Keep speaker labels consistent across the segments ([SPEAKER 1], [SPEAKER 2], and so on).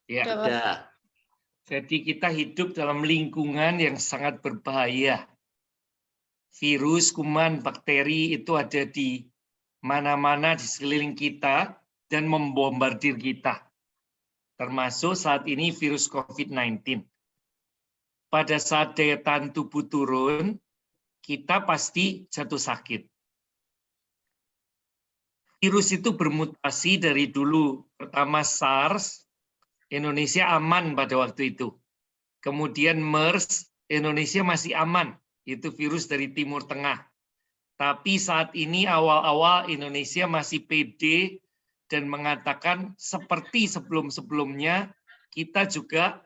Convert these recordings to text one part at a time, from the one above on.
[SPEAKER 1] Ya, udah. Jadi kita hidup dalam lingkungan yang sangat berbahaya. Virus, kuman, bakteri itu ada di mana-mana di sekeliling kita dan membombardir kita. Termasuk saat ini virus COVID-19. Pada saat daya tahan tubuh turun, kita pasti jatuh sakit. Virus itu bermutasi dari dulu. Pertama SARS, Indonesia aman pada waktu itu. Kemudian MERS, Indonesia masih aman. Itu virus dari Timur Tengah. Tapi saat ini awal-awal Indonesia masih pede dan mengatakan seperti sebelum-sebelumnya kita juga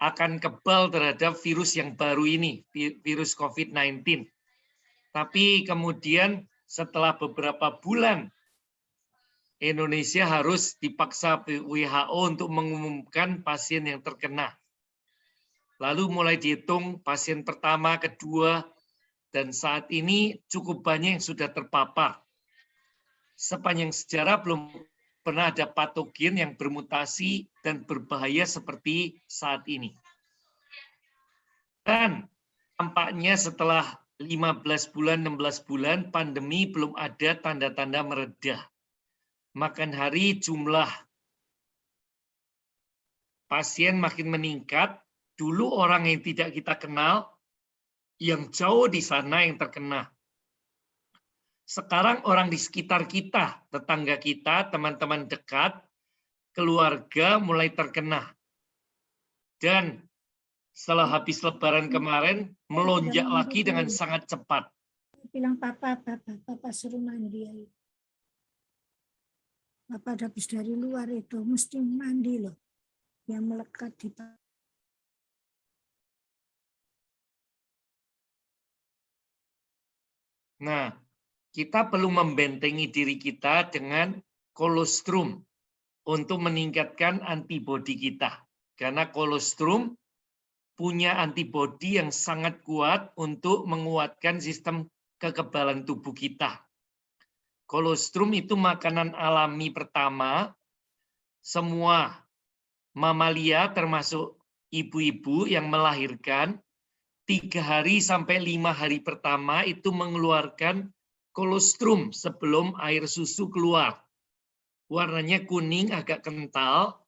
[SPEAKER 1] akan kebal terhadap virus yang baru ini, virus COVID-19. Tapi kemudian setelah beberapa bulan Indonesia harus dipaksa WHO untuk mengumumkan pasien yang terkena. Lalu mulai dihitung pasien pertama, kedua, dan saat ini cukup banyak yang sudah terpapar. Sepanjang sejarah belum pernah ada patogen yang bermutasi dan berbahaya seperti saat ini. Dan tampaknya setelah 15 bulan, 16 bulan, pandemi belum ada tanda-tanda mereda. Makan hari jumlah pasien makin meningkat. Dulu orang yang tidak kita kenal, yang jauh di sana yang terkena. Sekarang orang di sekitar kita, tetangga kita, teman-teman dekat, keluarga mulai terkena. Dan setelah habis lebaran kemarin, melonjak lagi dengan sangat cepat.
[SPEAKER 2] Bilang papa suruh mandi ya. Bapak habis dari luar itu mesti mandi loh, yang melekat di.
[SPEAKER 1] Nah, kita perlu membentengi diri kita dengan kolostrum untuk meningkatkan antibodi kita. Karena kolostrum punya antibodi yang sangat kuat untuk menguatkan sistem kekebalan tubuh kita. Kolostrum itu makanan alami pertama, semua mamalia termasuk ibu-ibu yang melahirkan 3 hari sampai 5 hari pertama itu mengeluarkan kolostrum sebelum air susu keluar. Warnanya kuning agak kental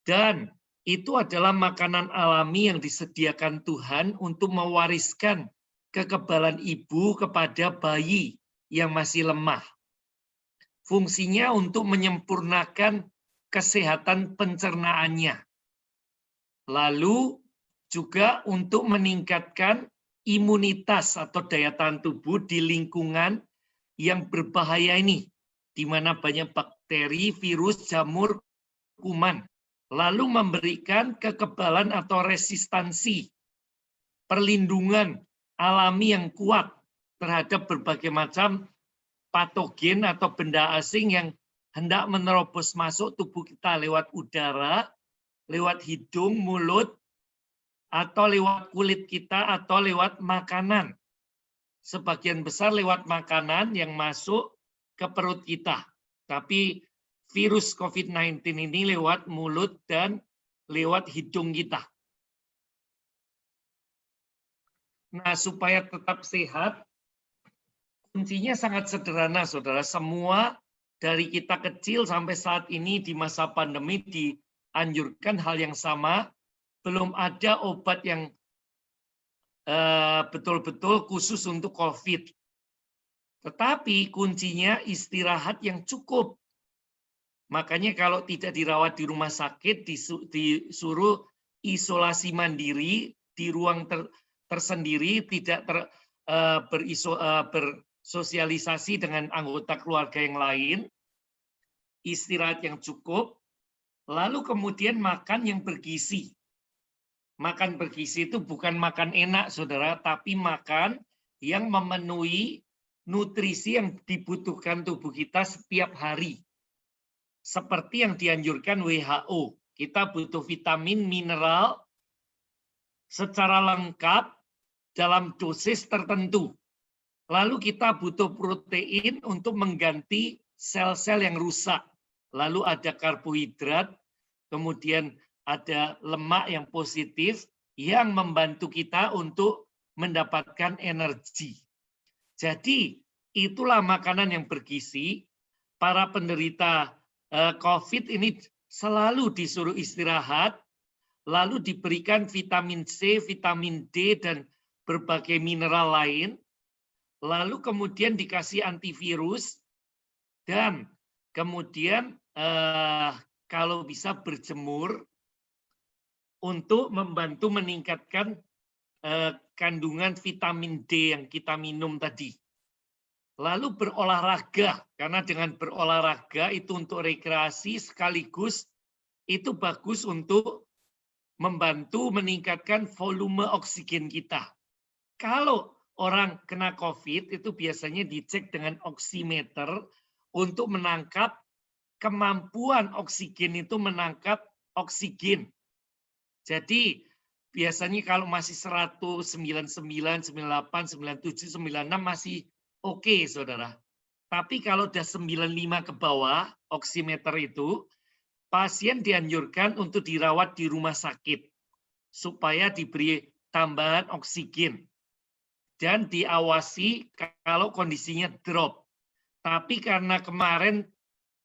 [SPEAKER 1] dan itu adalah makanan alami yang disediakan Tuhan untuk mewariskan kekebalan ibu kepada bayi yang masih lemah. Fungsinya untuk menyempurnakan kesehatan pencernaannya. Lalu juga untuk meningkatkan imunitas atau daya tahan tubuh di lingkungan yang berbahaya ini, di mana banyak bakteri, virus, jamur, kuman. Lalu memberikan kekebalan atau resistansi, perlindungan alami yang kuat terhadap berbagai macam patogen atau benda asing yang hendak menerobos masuk tubuh kita lewat udara, lewat hidung, mulut, atau lewat kulit kita, atau lewat makanan. Sebagian besar lewat makanan yang masuk ke perut kita. Tapi virus COVID-19 ini lewat mulut dan lewat hidung kita. Nah, supaya tetap sehat, kuncinya sangat sederhana, saudara. Semua dari kita kecil sampai saat ini di masa pandemi dianjurkan hal yang sama. Belum ada obat yang betul-betul khusus untuk COVID. Tetapi kuncinya istirahat yang cukup. Makanya kalau tidak dirawat di rumah sakit, disuruh isolasi mandiri di ruang tersendiri, tidak bersosialisasi dengan anggota keluarga yang lain, istirahat yang cukup, lalu kemudian makan yang bergizi. Makan bergizi itu bukan makan enak, saudara, tapi makan yang memenuhi nutrisi yang dibutuhkan tubuh kita setiap hari. Seperti yang dianjurkan WHO. Kita butuh vitamin, mineral secara lengkap dalam dosis tertentu. Lalu kita butuh protein untuk mengganti sel-sel yang rusak. Lalu ada karbohidrat, kemudian ada lemak yang positif yang membantu kita untuk mendapatkan energi. Jadi itulah makanan yang bergizi. Para penderita COVID ini selalu disuruh istirahat, lalu diberikan vitamin C, vitamin D, dan berbagai mineral lain, lalu kemudian dikasih antivirus, dan kemudian kalau bisa berjemur untuk membantu meningkatkan kandungan vitamin D yang kita minum tadi. Lalu berolahraga, karena dengan berolahraga itu untuk rekreasi sekaligus itu bagus untuk membantu meningkatkan volume oksigen kita. Kalau orang kena COVID itu biasanya dicek dengan oximeter untuk menangkap kemampuan oksigen itu menangkap oksigen. Jadi biasanya kalau masih 100, 99, 98, 97, 96 masih oke, saudara. Tapi kalau udah 95 ke bawah, oximeter itu, pasien dianjurkan untuk dirawat di rumah sakit supaya diberi tambahan oksigen dan diawasi kalau kondisinya drop. Tapi karena kemarin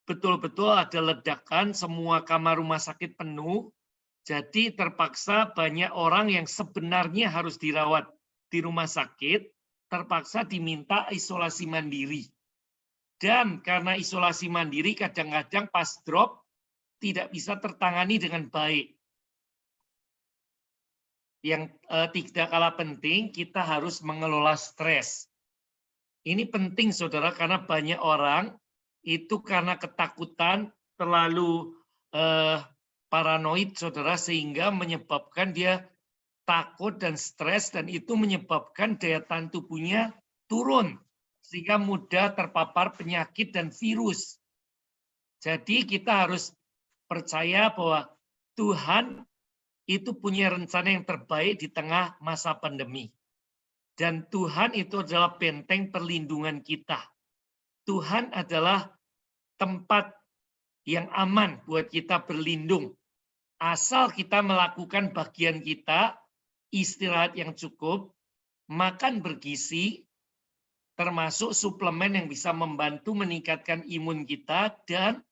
[SPEAKER 1] betul-betul ada ledakan, semua kamar rumah sakit penuh, jadi terpaksa banyak orang yang sebenarnya harus dirawat di rumah sakit, terpaksa diminta isolasi mandiri. Dan karena isolasi mandiri kadang-kadang pas drop tidak bisa tertangani dengan baik. Yang tidak kalah penting, kita harus mengelola stres. Ini penting, saudara, karena banyak orang itu karena ketakutan terlalu paranoid, saudara, sehingga menyebabkan dia takut dan stres, dan itu menyebabkan daya tahan tubuhnya turun, sehingga mudah terpapar penyakit dan virus. Jadi kita harus percaya bahwa Tuhan itu punya rencana yang terbaik di tengah masa pandemi. Dan Tuhan itu adalah benteng perlindungan kita. Tuhan adalah tempat yang aman buat kita berlindung. Asal kita melakukan bagian kita, istirahat yang cukup, makan bergizi, termasuk suplemen yang bisa membantu meningkatkan imun kita, dan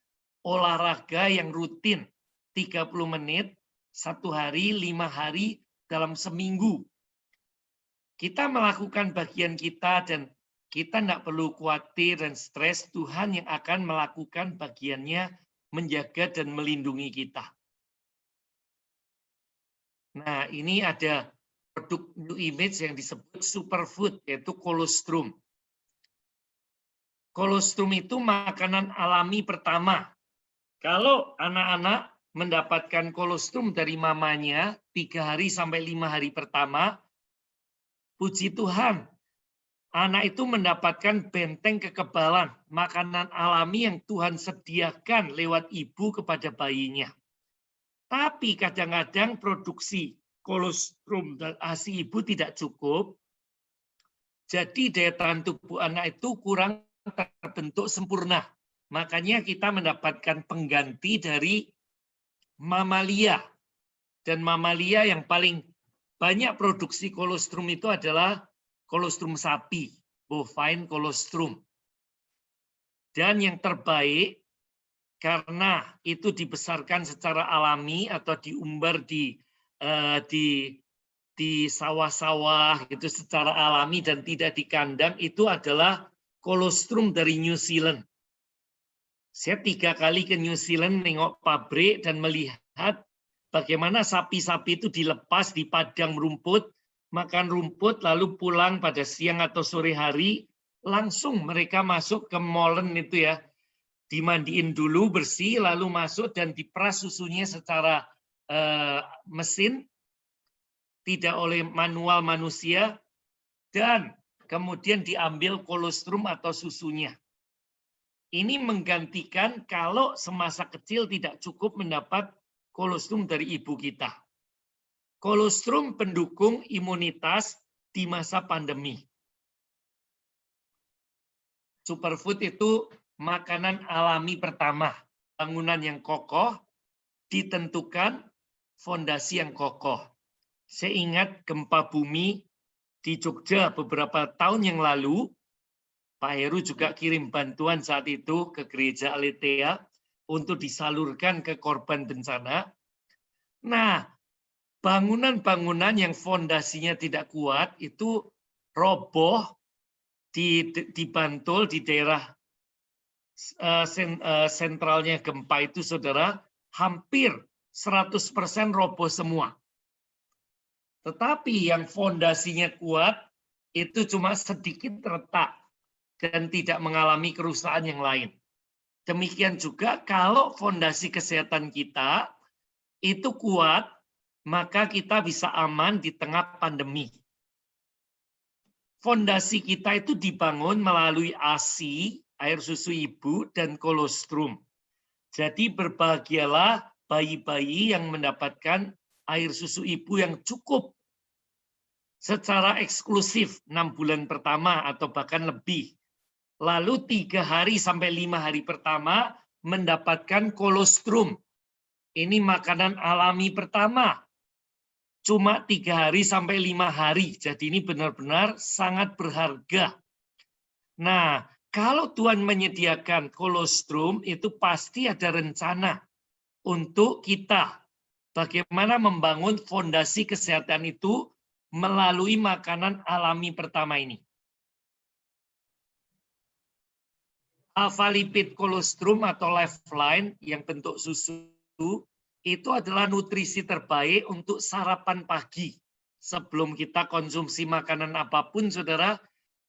[SPEAKER 1] olahraga yang rutin 30 menit, 1 hari, 5 hari dalam seminggu. Kita melakukan bagian kita dan kita tidak perlu khawatir dan stres. Tuhan yang akan melakukan bagiannya menjaga dan melindungi kita. Nah, ini ada produk New Image yang disebut superfood, yaitu kolostrum. Kolostrum itu makanan alami pertama. Kalau anak-anak mendapatkan kolostrum dari mamanya 3 hari sampai 5 hari pertama, puji Tuhan, anak itu mendapatkan benteng kekebalan, makanan alami yang Tuhan sediakan lewat ibu kepada bayinya. Tapi kadang-kadang produksi kolostrum dan ASI ibu tidak cukup, jadi daya tahan tubuh anak itu kurang terbentuk sempurna. Makanya kita mendapatkan pengganti dari mamalia. Dan mamalia yang paling banyak produksi kolostrum itu adalah kolostrum sapi, bovine kolostrum. Dan yang terbaik, karena itu dibesarkan secara alami atau diumbar di sawah-sawah gitu secara alami dan tidak di kandang, itu adalah kolostrum dari New Zealand. Saya 3 kali ke New Zealand nengok pabrik dan melihat bagaimana sapi-sapi itu dilepas di padang rumput, makan rumput, lalu pulang pada siang atau sore hari, langsung mereka masuk ke molen itu ya, dimandiin dulu bersih, lalu masuk dan diperas susunya secara mesin, tidak oleh manual manusia, dan kemudian diambil kolostrum atau susunya. Ini menggantikan kalau semasa kecil tidak cukup mendapat kolostrum dari ibu kita. Kolostrum pendukung imunitas di masa pandemi. Superfood itu makanan alami pertama. Bangunan yang kokoh ditentukan fondasi yang kokoh. Saya ingat gempa bumi di Jogja beberapa tahun yang lalu, Pak Heru juga kirim bantuan saat itu ke Gereja Aletheia untuk disalurkan ke korban bencana. Nah, bangunan-bangunan yang fondasinya tidak kuat itu roboh di Bantul, di daerah sentralnya gempa itu, saudara, hampir 100% roboh semua. Tetapi yang fondasinya kuat itu cuma sedikit retak dan tidak mengalami kerusakan yang lain. Demikian juga kalau fondasi kesehatan kita itu kuat, maka kita bisa aman di tengah pandemi. Fondasi kita itu dibangun melalui ASI, air susu ibu, dan kolostrum. Jadi berbahagialah bayi-bayi yang mendapatkan air susu ibu yang cukup secara eksklusif 6 bulan pertama atau bahkan lebih. Lalu 3 hari sampai 5 hari pertama mendapatkan kolostrum. Ini makanan alami pertama. Cuma 3 hari sampai 5 hari. Jadi ini benar-benar sangat berharga. Nah, kalau Tuhan menyediakan kolostrum, itu pasti ada rencana untuk kita. Bagaimana membangun fondasi kesehatan itu melalui makanan alami pertama ini. Alfa-lipid kolostrum atau lifeline yang bentuk susu itu adalah nutrisi terbaik untuk sarapan pagi. Sebelum kita konsumsi makanan apapun, saudara,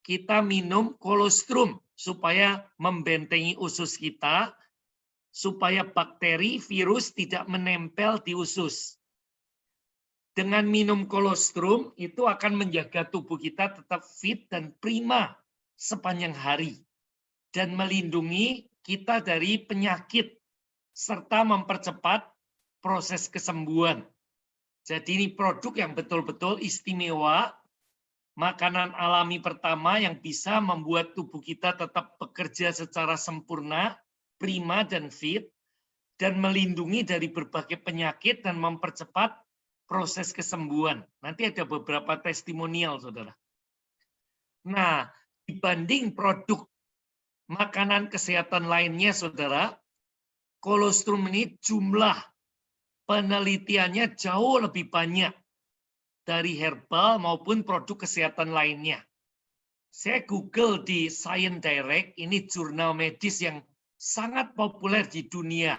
[SPEAKER 1] kita minum kolostrum supaya membentengi usus kita, supaya bakteri, virus tidak menempel di usus. Dengan minum kolostrum, itu akan menjaga tubuh kita tetap fit dan prima sepanjang hari. Dan melindungi kita dari penyakit, serta mempercepat proses kesembuhan. Jadi ini produk yang betul-betul istimewa, makanan alami pertama yang bisa membuat tubuh kita tetap bekerja secara sempurna, prima dan fit, dan melindungi dari berbagai penyakit dan mempercepat proses kesembuhan. Nanti ada beberapa testimonial, saudara. Nah, dibanding produk makanan kesehatan lainnya, saudara, kolostrum ini jumlah penelitiannya jauh lebih banyak dari herbal maupun produk kesehatan lainnya. Saya Google di Science Direct, ini jurnal medis yang sangat populer di dunia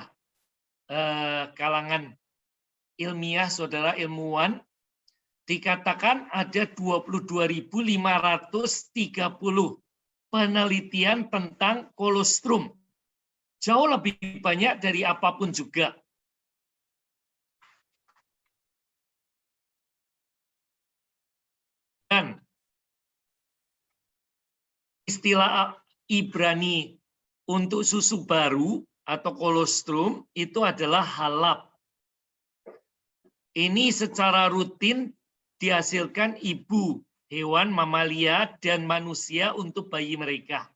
[SPEAKER 1] kalangan ilmiah, saudara, ilmuwan, dikatakan ada 22.530 penelitian tentang kolostrum. Jauh lebih banyak dari apapun juga. Dan istilah Ibrani untuk susu baru atau kolostrum itu adalah halab. Ini secara rutin dihasilkan ibu hewan, mamalia, dan manusia untuk bayi mereka.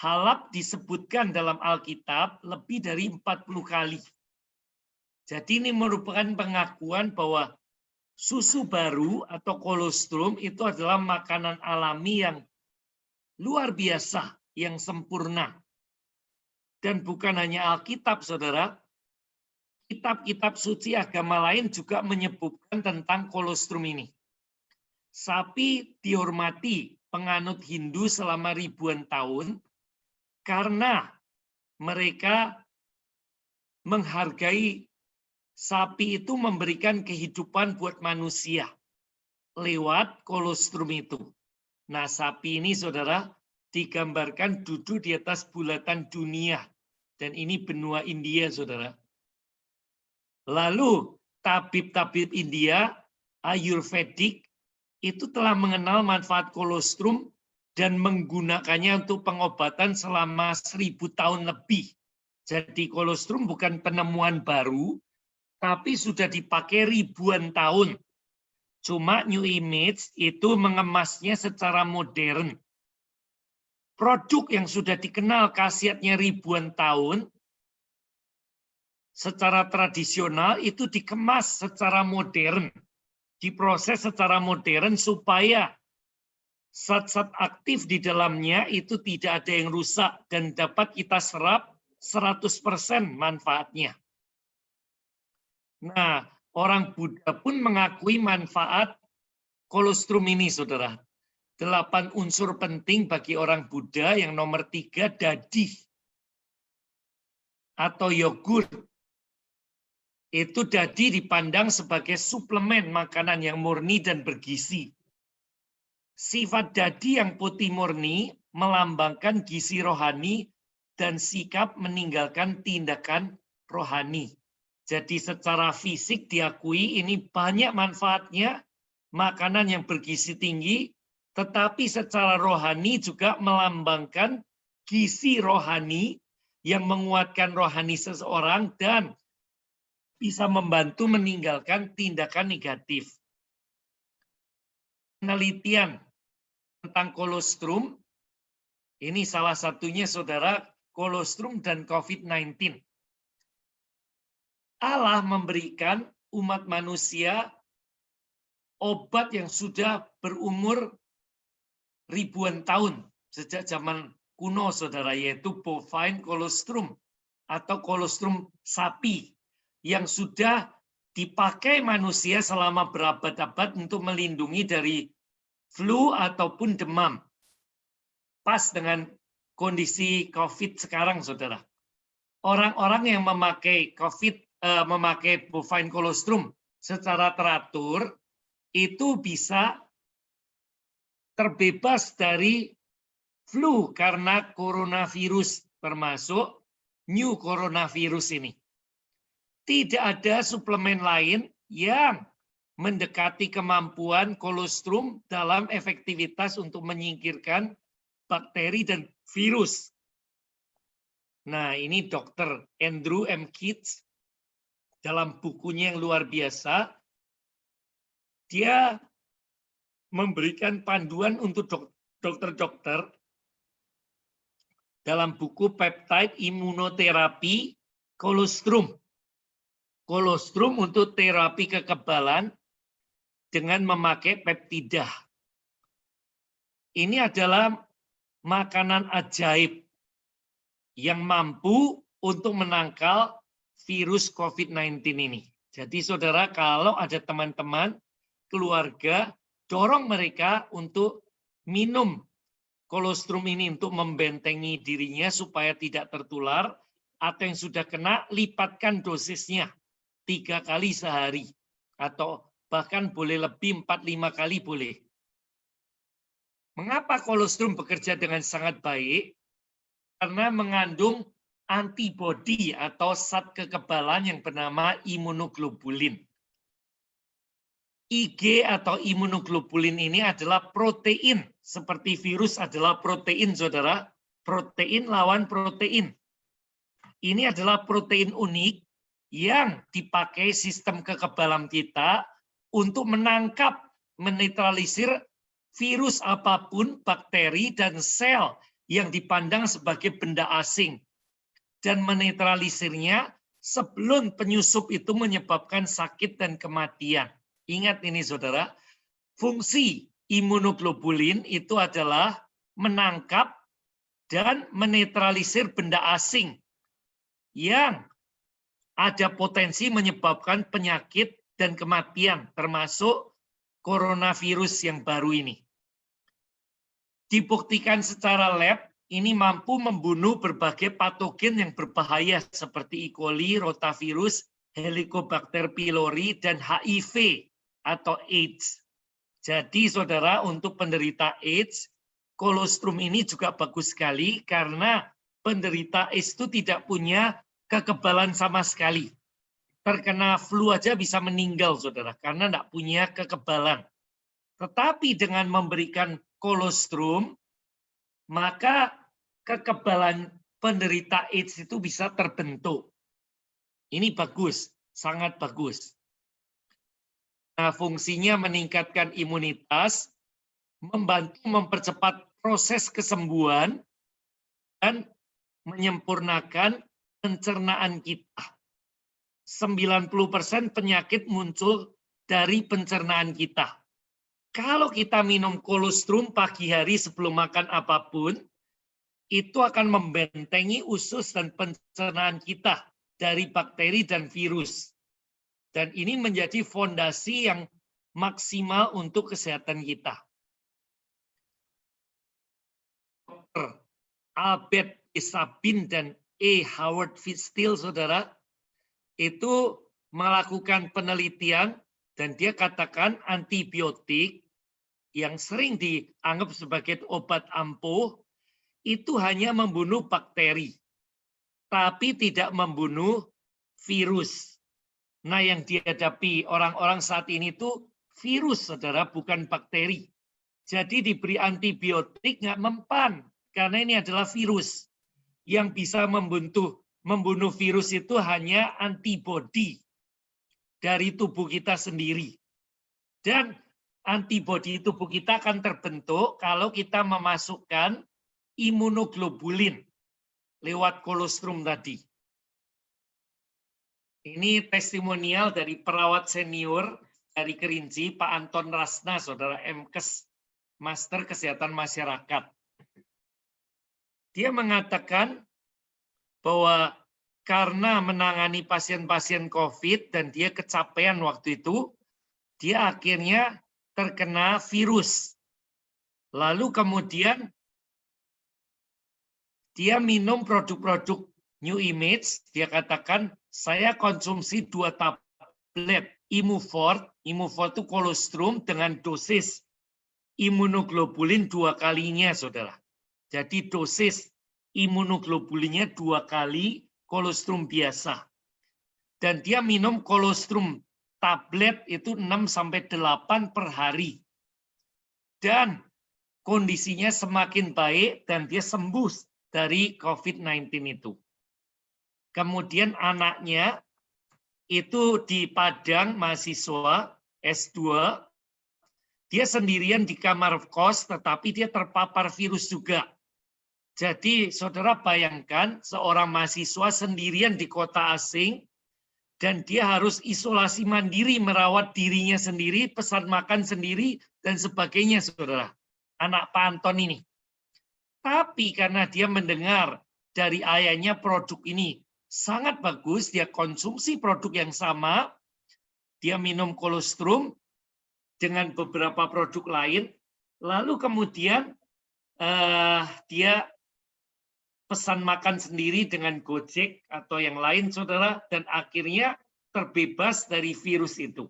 [SPEAKER 1] Halab disebutkan dalam Alkitab lebih dari 40 kali. Jadi ini merupakan pengakuan bahwa susu baru atau kolostrum itu adalah makanan alami yang luar biasa, yang sempurna. Dan bukan hanya Alkitab, saudara. Kitab-kitab suci agama lain juga menyebutkan tentang kolostrum ini. Sapi dihormati penganut Hindu selama ribuan tahun karena mereka menghargai sapi itu memberikan kehidupan buat manusia lewat kolostrum itu. Nah, sapi ini, saudara, digambarkan duduk di atas bulatan dunia. Dan ini benua India, saudara. Lalu, tabib-tabib India, Ayurvedik, itu telah mengenal manfaat kolostrum dan menggunakannya untuk pengobatan selama 1000 tahun lebih. Jadi kolostrum bukan penemuan baru, tapi sudah dipakai ribuan tahun. Cuma New Image itu mengemasnya secara modern. Produk yang sudah dikenal khasiatnya ribuan tahun, secara tradisional itu dikemas secara modern, diproses secara modern supaya zat-zat aktif di dalamnya itu tidak ada yang rusak dan dapat kita serap 100% manfaatnya. Nah, orang Buddha pun mengakui manfaat kolostrum ini, saudara. 8 unsur penting bagi orang Buddha, yang nomor 3 dadi atau yogurt. Itu dadi dipandang sebagai suplemen makanan yang murni dan bergizi. Sifat dadi yang putih murni melambangkan gizi rohani dan sikap meninggalkan tindakan rohani. Jadi secara fisik diakui ini banyak manfaatnya, makanan yang bergizi tinggi, tetapi secara rohani juga melambangkan gizi rohani yang menguatkan rohani seseorang dan bisa membantu meninggalkan tindakan negatif. Penelitian tentang kolostrum, ini salah satunya saudara, kolostrum dan COVID-19. Allah memberikan umat manusia obat yang sudah berumur ribuan tahun, sejak zaman kuno saudara, yaitu bovine colostrum atau kolostrum sapi, yang sudah dipakai manusia selama berabad-abad untuk melindungi dari flu ataupun demam. Pas dengan kondisi COVID sekarang, saudara. Orang-orang yang memakai memakai bovine colostrum secara teratur, itu bisa terbebas dari flu karena coronavirus, termasuk new coronavirus ini. Tidak ada suplemen lain yang mendekati kemampuan kolostrum dalam efektivitas untuk menyingkirkan bakteri dan virus. Nah, ini Dr. Andrew M. Keats dalam bukunya yang luar biasa, dia memberikan panduan untuk dokter-dokter dalam buku Peptide Immunotherapy Colostrum. Kolostrum untuk terapi kekebalan dengan memakai peptida. Ini adalah makanan ajaib yang mampu untuk menangkal virus COVID-19 ini. Jadi saudara, kalau ada teman-teman, keluarga, dorong mereka untuk minum kolostrum ini untuk membentengi dirinya supaya tidak tertular, atau yang sudah kena, lipatkan dosisnya 3 kali sehari, atau bahkan boleh lebih 4-5 kali boleh. Mengapa kolostrum bekerja dengan sangat baik? Karena mengandung antibodi atau zat kekebalan yang bernama imunoglobulin. IG atau imunoglobulin ini adalah protein, seperti virus adalah protein, saudara. Protein lawan protein. Ini adalah protein unik yang dipakai sistem kekebalan kita untuk menangkap, menetralisir virus apapun, bakteri, dan sel yang dipandang sebagai benda asing, dan menetralisirnya sebelum penyusup itu menyebabkan sakit dan kematian. Ingat ini saudara, fungsi imunoglobulin itu adalah menangkap dan menetralisir benda asing yang ada potensi menyebabkan penyakit dan kematian, termasuk coronavirus yang baru ini. Dibuktikan secara lab, ini mampu membunuh berbagai patogen yang berbahaya seperti E. coli, rotavirus, Helicobacter pylori, dan HIV atau AIDS. Jadi saudara, untuk penderita AIDS, kolostrum ini juga bagus sekali karena penderita AIDS itu tidak punya kekebalan sama sekali. Terkena flu aja bisa meninggal, saudara, karena tidak punya kekebalan. Tetapi dengan memberikan kolostrum, maka kekebalan penderita AIDS itu bisa terbentuk. Ini bagus, sangat bagus. Nah, fungsinya meningkatkan imunitas, membantu mempercepat proses kesembuhan, dan menyempurnakan pencernaan kita. 90% penyakit muncul dari pencernaan kita. Kalau kita minum kolostrum pagi hari sebelum makan apapun, itu akan membentengi usus dan pencernaan kita dari bakteri dan virus. Dan ini menjadi fondasi yang maksimal untuk kesehatan kita. Dr. Albert E. Sabin dan E. Howard Fitzgerald, saudara, itu melakukan penelitian dan dia katakan antibiotik yang sering dianggap sebagai obat ampuh itu hanya membunuh bakteri, tapi tidak membunuh virus. Nah, yang dihadapi orang-orang saat ini itu virus, saudara, bukan bakteri. Jadi diberi antibiotik nggak mempan, karena ini adalah virus. Yang bisa membunuh virus itu hanya antibodi dari tubuh kita sendiri. Dan antibodi tubuh kita akan terbentuk kalau kita memasukkan imunoglobulin lewat kolostrum tadi. Ini testimonial dari perawat senior dari Kerinci, Pak Anton Rasna, saudara MKes, Master Kesehatan Masyarakat. Dia mengatakan bahwa karena menangani pasien-pasien COVID dan dia kecapean waktu itu, dia akhirnya terkena virus. Lalu kemudian dia minum produk-produk New Image, dia katakan, saya konsumsi 2 tablet Imuvort itu kolostrum dengan dosis imunoglobulin 2 kalinya, saudara. Jadi dosis imunoglobulinnya 2 kali kolostrum biasa. Dan dia minum kolostrum tablet itu 6-8 per hari. Dan kondisinya semakin baik dan dia sembuh dari COVID-19 itu. Kemudian anaknya itu di Padang, mahasiswa S2, dia sendirian di kamar kos, tetapi dia terpapar virus juga. Jadi saudara bayangkan seorang mahasiswa sendirian di kota asing, dan dia harus isolasi mandiri, merawat dirinya sendiri, pesan makan sendiri, dan sebagainya, saudara. Anak Pak Anton ini. Tapi karena dia mendengar dari ayahnya produk ini sangat bagus, dia konsumsi produk yang sama, dia minum kolostrum dengan beberapa produk lain, lalu kemudian dia pesan makan sendiri dengan Gojek atau yang lain, saudara, dan akhirnya terbebas dari virus itu.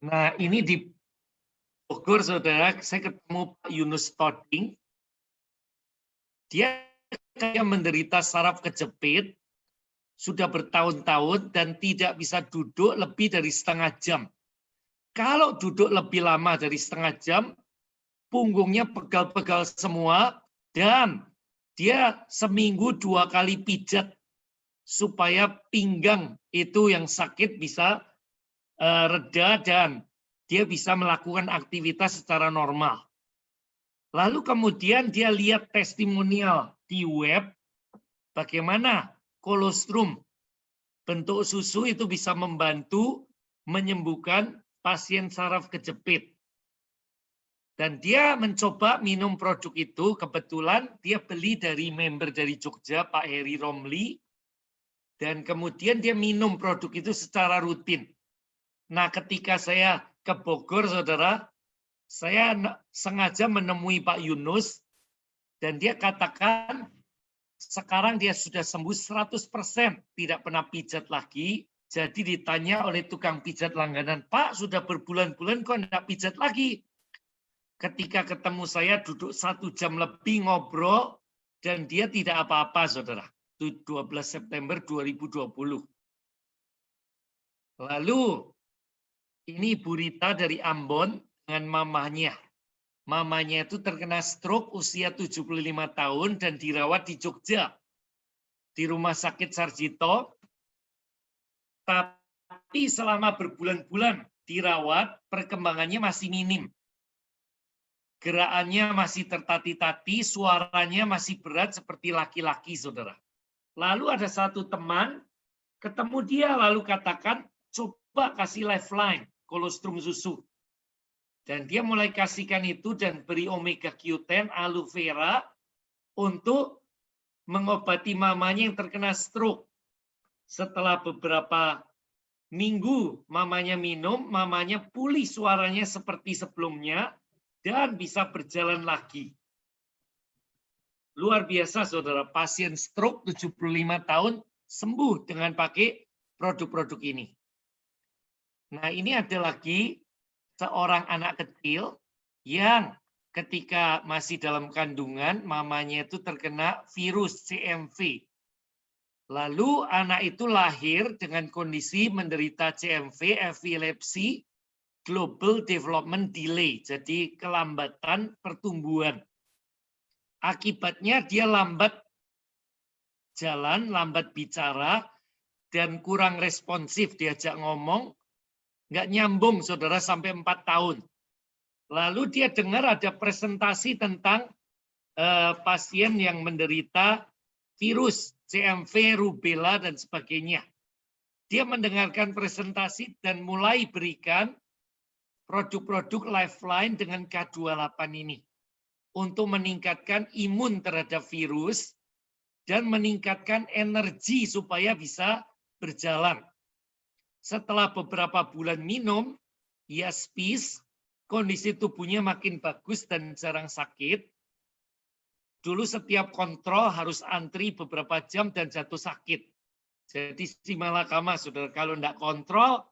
[SPEAKER 1] Nah, ini di Bogor, saudara, saya ketemu Pak Yunus Toding. Dia menderita saraf kejepit, sudah bertahun-tahun dan tidak bisa duduk lebih dari setengah jam. Kalau duduk lebih lama dari setengah jam, punggungnya pegal-pegal semua, dan dia seminggu 2 kali pijat supaya pinggang itu yang sakit bisa reda dan dia bisa melakukan aktivitas secara normal. Lalu kemudian dia lihat testimonial di web, bagaimana kolostrum bentuk susu itu bisa membantu menyembuhkan pasien saraf kejepit. Dan dia mencoba minum produk itu, kebetulan dia beli dari member dari Jogja, Pak Heri Romli, dan kemudian dia minum produk itu secara rutin. Nah, ketika saya ke Bogor, saudara, saya sengaja menemui Pak Yunus, dan dia katakan, sekarang dia sudah sembuh 100%, tidak pernah pijat lagi. Jadi ditanya oleh tukang pijat langganan, Pak, sudah berbulan-bulan kok tidak pijat lagi? Ketika ketemu saya duduk 1 jam lebih ngobrol dan dia tidak apa-apa, saudara. Itu 12 September 2020. Lalu ini Ibu Rita dari Ambon dengan mamanya. Mamanya itu terkena stroke usia 75 tahun dan dirawat di Jogja. Di Rumah Sakit Sarjito. Tapi selama berbulan-bulan dirawat, perkembangannya masih minim. gerakannya masih tertati-tati, suaranya masih berat seperti laki-laki, saudara. Lalu ada satu teman, ketemu dia, lalu katakan, coba kasih lifeline, kolostrum susu. Dan dia mulai kasihkan itu dan beri omega Q10, aloe vera, untuk mengobati mamanya yang terkena stroke. Setelah beberapa minggu mamanya minum, mamanya pulih suaranya seperti sebelumnya, dan bisa berjalan lagi. Luar biasa, saudara. Pasien stroke 75 tahun sembuh dengan pakai produk-produk ini. Nah, ini ada lagi seorang anak kecil yang ketika masih dalam kandungan, mamanya itu terkena virus CMV. Lalu anak itu lahir dengan kondisi menderita CMV, epilepsi, global development delay, jadi kelambatan pertumbuhan. Akibatnya dia lambat jalan, lambat bicara, dan kurang responsif diajak ngomong, nggak nyambung, saudara, sampai 4 tahun. Lalu dia dengar ada presentasi tentang pasien yang menderita virus CMV, rubella, dan sebagainya. Dia mendengarkan presentasi dan mulai berikan produk-produk lifeline dengan K28 ini untuk meningkatkan imun terhadap virus dan meningkatkan energi supaya bisa berjalan. Setelah beberapa bulan minum, Yaspis, kondisi tubuhnya makin bagus dan jarang sakit. Dulu setiap kontrol harus antri beberapa jam dan jatuh sakit. Jadi si malakama, saudara, kalau tidak kontrol,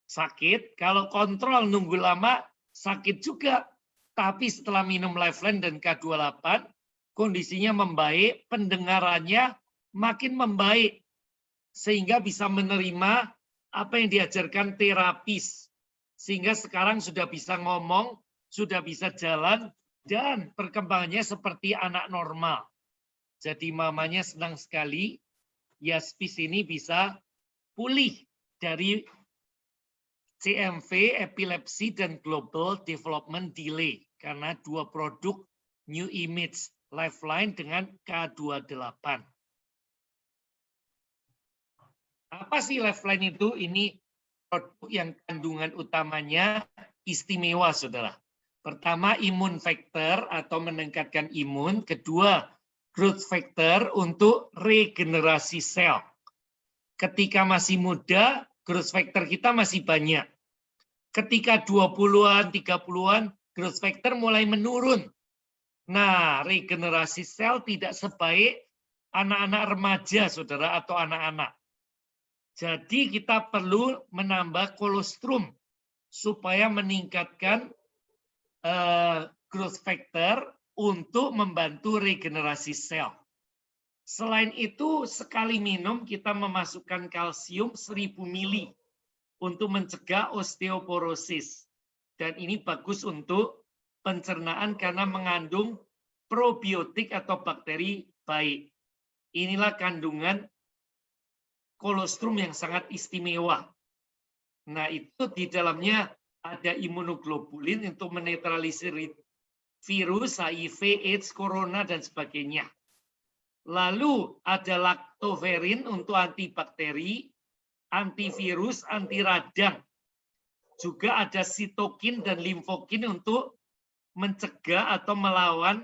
[SPEAKER 1] sakit. Kalau kontrol nunggu lama, sakit juga. Tapi setelah minum Lifeline dan K28, kondisinya membaik, pendengarannya makin membaik. Sehingga bisa menerima apa yang diajarkan terapis. Sehingga sekarang sudah bisa ngomong, sudah bisa jalan, dan perkembangannya seperti anak normal. Jadi mamanya senang sekali, Yaspis ini bisa pulih dari CMV, epilepsi, dan global development delay. Karena dua produk New Image Lifeline dengan K28. Apa sih Lifeline itu? Ini produk yang kandungan utamanya istimewa, saudara. Pertama, imun factor atau meningkatkan imun. Kedua, growth factor untuk regenerasi sel. Ketika masih muda, growth factor kita masih banyak. Ketika 20-an, 30-an, growth factor mulai menurun. Nah, regenerasi sel tidak sebaik anak-anak remaja, saudara, atau anak-anak. Jadi kita perlu menambah kolostrum supaya meningkatkan growth factor untuk membantu regenerasi sel. Selain itu, sekali minum kita memasukkan kalsium 1000 mili untuk mencegah osteoporosis. Dan ini bagus untuk pencernaan karena mengandung probiotik atau bakteri baik. Inilah kandungan kolostrum yang sangat istimewa. Nah, itu di dalamnya ada imunoglobulin untuk menetralisir virus, HIV, AIDS, corona, dan sebagainya. Lalu ada lactoferrin untuk antibakteri, antivirus, anti radang. Juga ada sitokin dan limfokin untuk mencegah atau melawan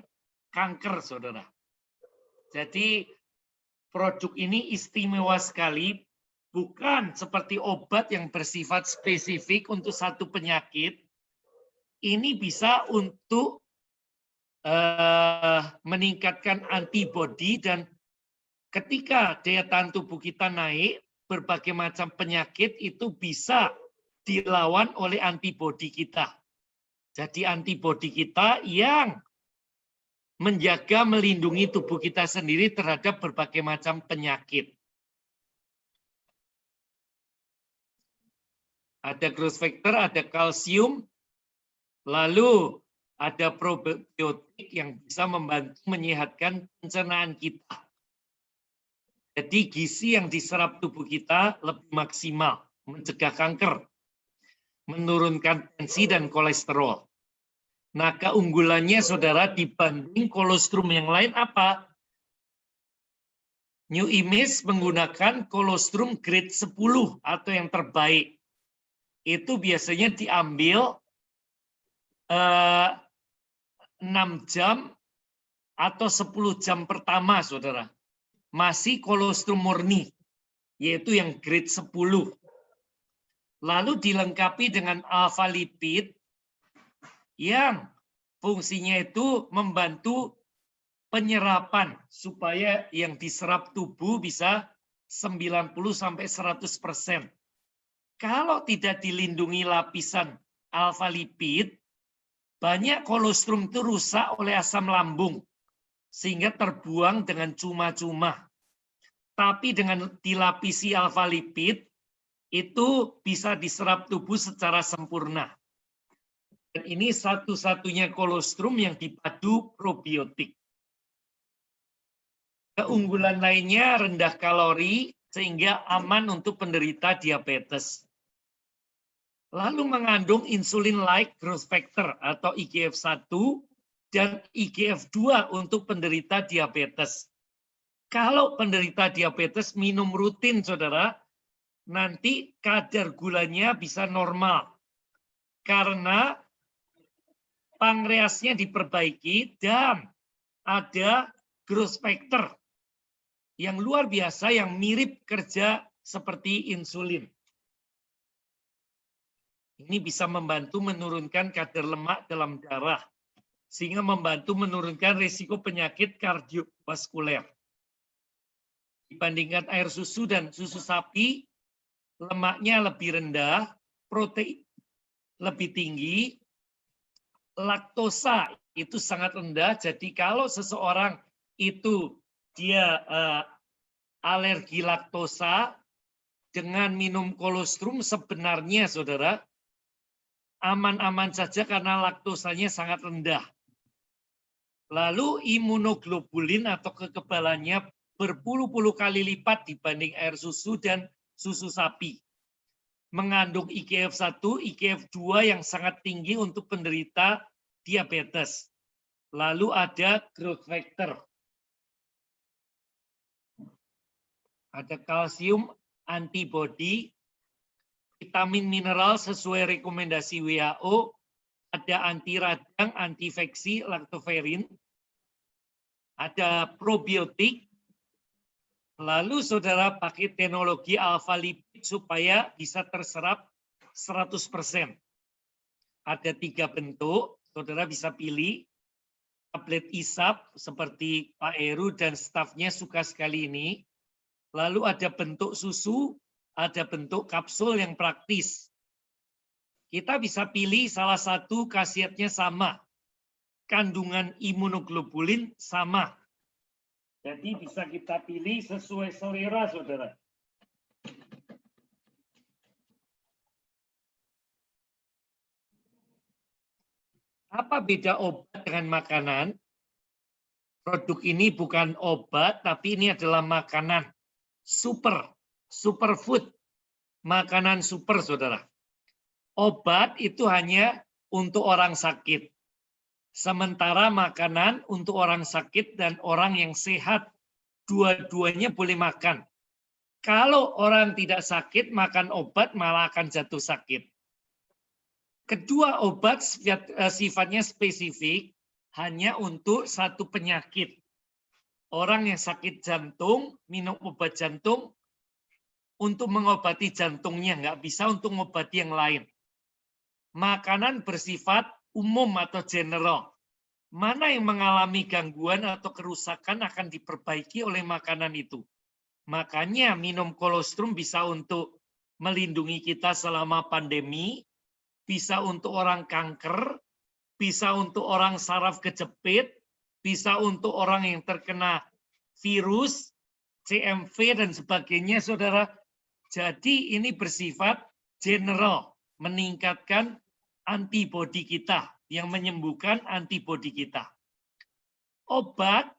[SPEAKER 1] kanker, saudara. Jadi produk ini istimewa sekali, bukan seperti obat yang bersifat spesifik untuk satu penyakit. Ini bisa untuk meningkatkan antibodi, dan ketika daya tahan tubuh kita naik, berbagai macam penyakit itu bisa dilawan oleh antibodi kita. Jadi antibodi kita yang menjaga, melindungi tubuh kita sendiri terhadap berbagai macam penyakit. Ada growth factor, ada kalsium, lalu ada probiotik yang bisa membantu menyehatkan pencernaan kita. Jadi gizi yang diserap tubuh kita lebih maksimal, mencegah kanker, menurunkan tensi dan kolesterol. Nah, keunggulannya saudara dibanding kolostrum yang lain apa? New Image menggunakan kolostrum grade 10 atau yang terbaik. Itu biasanya diambil 6 jam atau 10 jam pertama, saudara. Masih kolostrum murni, yaitu yang grade 10. Lalu dilengkapi dengan alfa lipid yang fungsinya itu membantu penyerapan supaya yang diserap tubuh bisa 90-100%. Kalau tidak dilindungi lapisan alfa lipid, banyak kolostrum itu rusak oleh asam lambung sehingga terbuang dengan cuma-cuma. Tapi dengan dilapisi alfa lipid itu bisa diserap tubuh secara sempurna. Dan ini satu-satunya kolostrum yang dipadu probiotik. Keunggulan lainnya rendah kalori sehingga aman untuk penderita diabetes. Lalu mengandung insulin-like growth factor atau IGF-1 dan IGF-2 untuk penderita diabetes. Kalau penderita diabetes minum rutin, saudara, nanti kadar gulanya bisa normal. Karena pankreasnya diperbaiki dan ada growth factor yang luar biasa yang mirip kerja seperti insulin. Ini bisa membantu menurunkan kadar lemak dalam darah, sehingga membantu menurunkan risiko penyakit kardiovaskuler. Dibandingkan air susu dan susu sapi, lemaknya lebih rendah, protein lebih tinggi, laktosa itu sangat rendah. Jadi kalau seseorang itu dia alergi laktosa, dengan minum kolostrum sebenarnya, saudara, aman-aman saja karena laktosanya sangat rendah. Lalu imunoglobulin atau kekebalannya berpuluh-puluh kali lipat dibanding air susu dan susu sapi. Mengandung IGF-1, IGF-2 yang sangat tinggi untuk penderita diabetes. Lalu ada growth factor. Ada kalsium antibody, vitamin mineral sesuai rekomendasi WHO, ada anti radang, anti infeksi, lactoferrin, ada probiotik, lalu saudara pakai teknologi alfa lipid supaya bisa terserap 100%. Ada 3 bentuk, saudara bisa pilih. Tablet isap seperti Pak Heru dan stafnya suka sekali ini. Lalu ada bentuk susu, ada bentuk kapsul yang praktis. Kita bisa pilih salah satu khasiatnya sama. Kandungan imunoglobulin sama. Jadi bisa kita pilih sesuai selera, saudara. Apa beda obat dengan makanan? Produk ini bukan obat, tapi ini adalah makanan superfood, makanan super, saudara. Obat itu hanya untuk orang sakit. Sementara makanan untuk orang sakit dan orang yang sehat, dua-duanya boleh makan. Kalau orang tidak sakit, makan obat malah akan jatuh sakit. Kedua obat sifatnya spesifik, hanya untuk satu penyakit. Orang yang sakit jantung, minum obat jantung untuk mengobati jantungnya, nggak bisa untuk mengobati yang lain. Makanan bersifat umum atau general. Mana yang mengalami gangguan atau kerusakan akan diperbaiki oleh makanan itu. Makanya minum kolostrum bisa untuk melindungi kita selama pandemi, bisa untuk orang kanker, bisa untuk orang saraf kejepit, bisa untuk orang yang terkena virus, CMV dan sebagainya, saudara. Jadi ini bersifat general, meningkatkan antibodi kita, yang menyembuhkan antibodi kita. Obat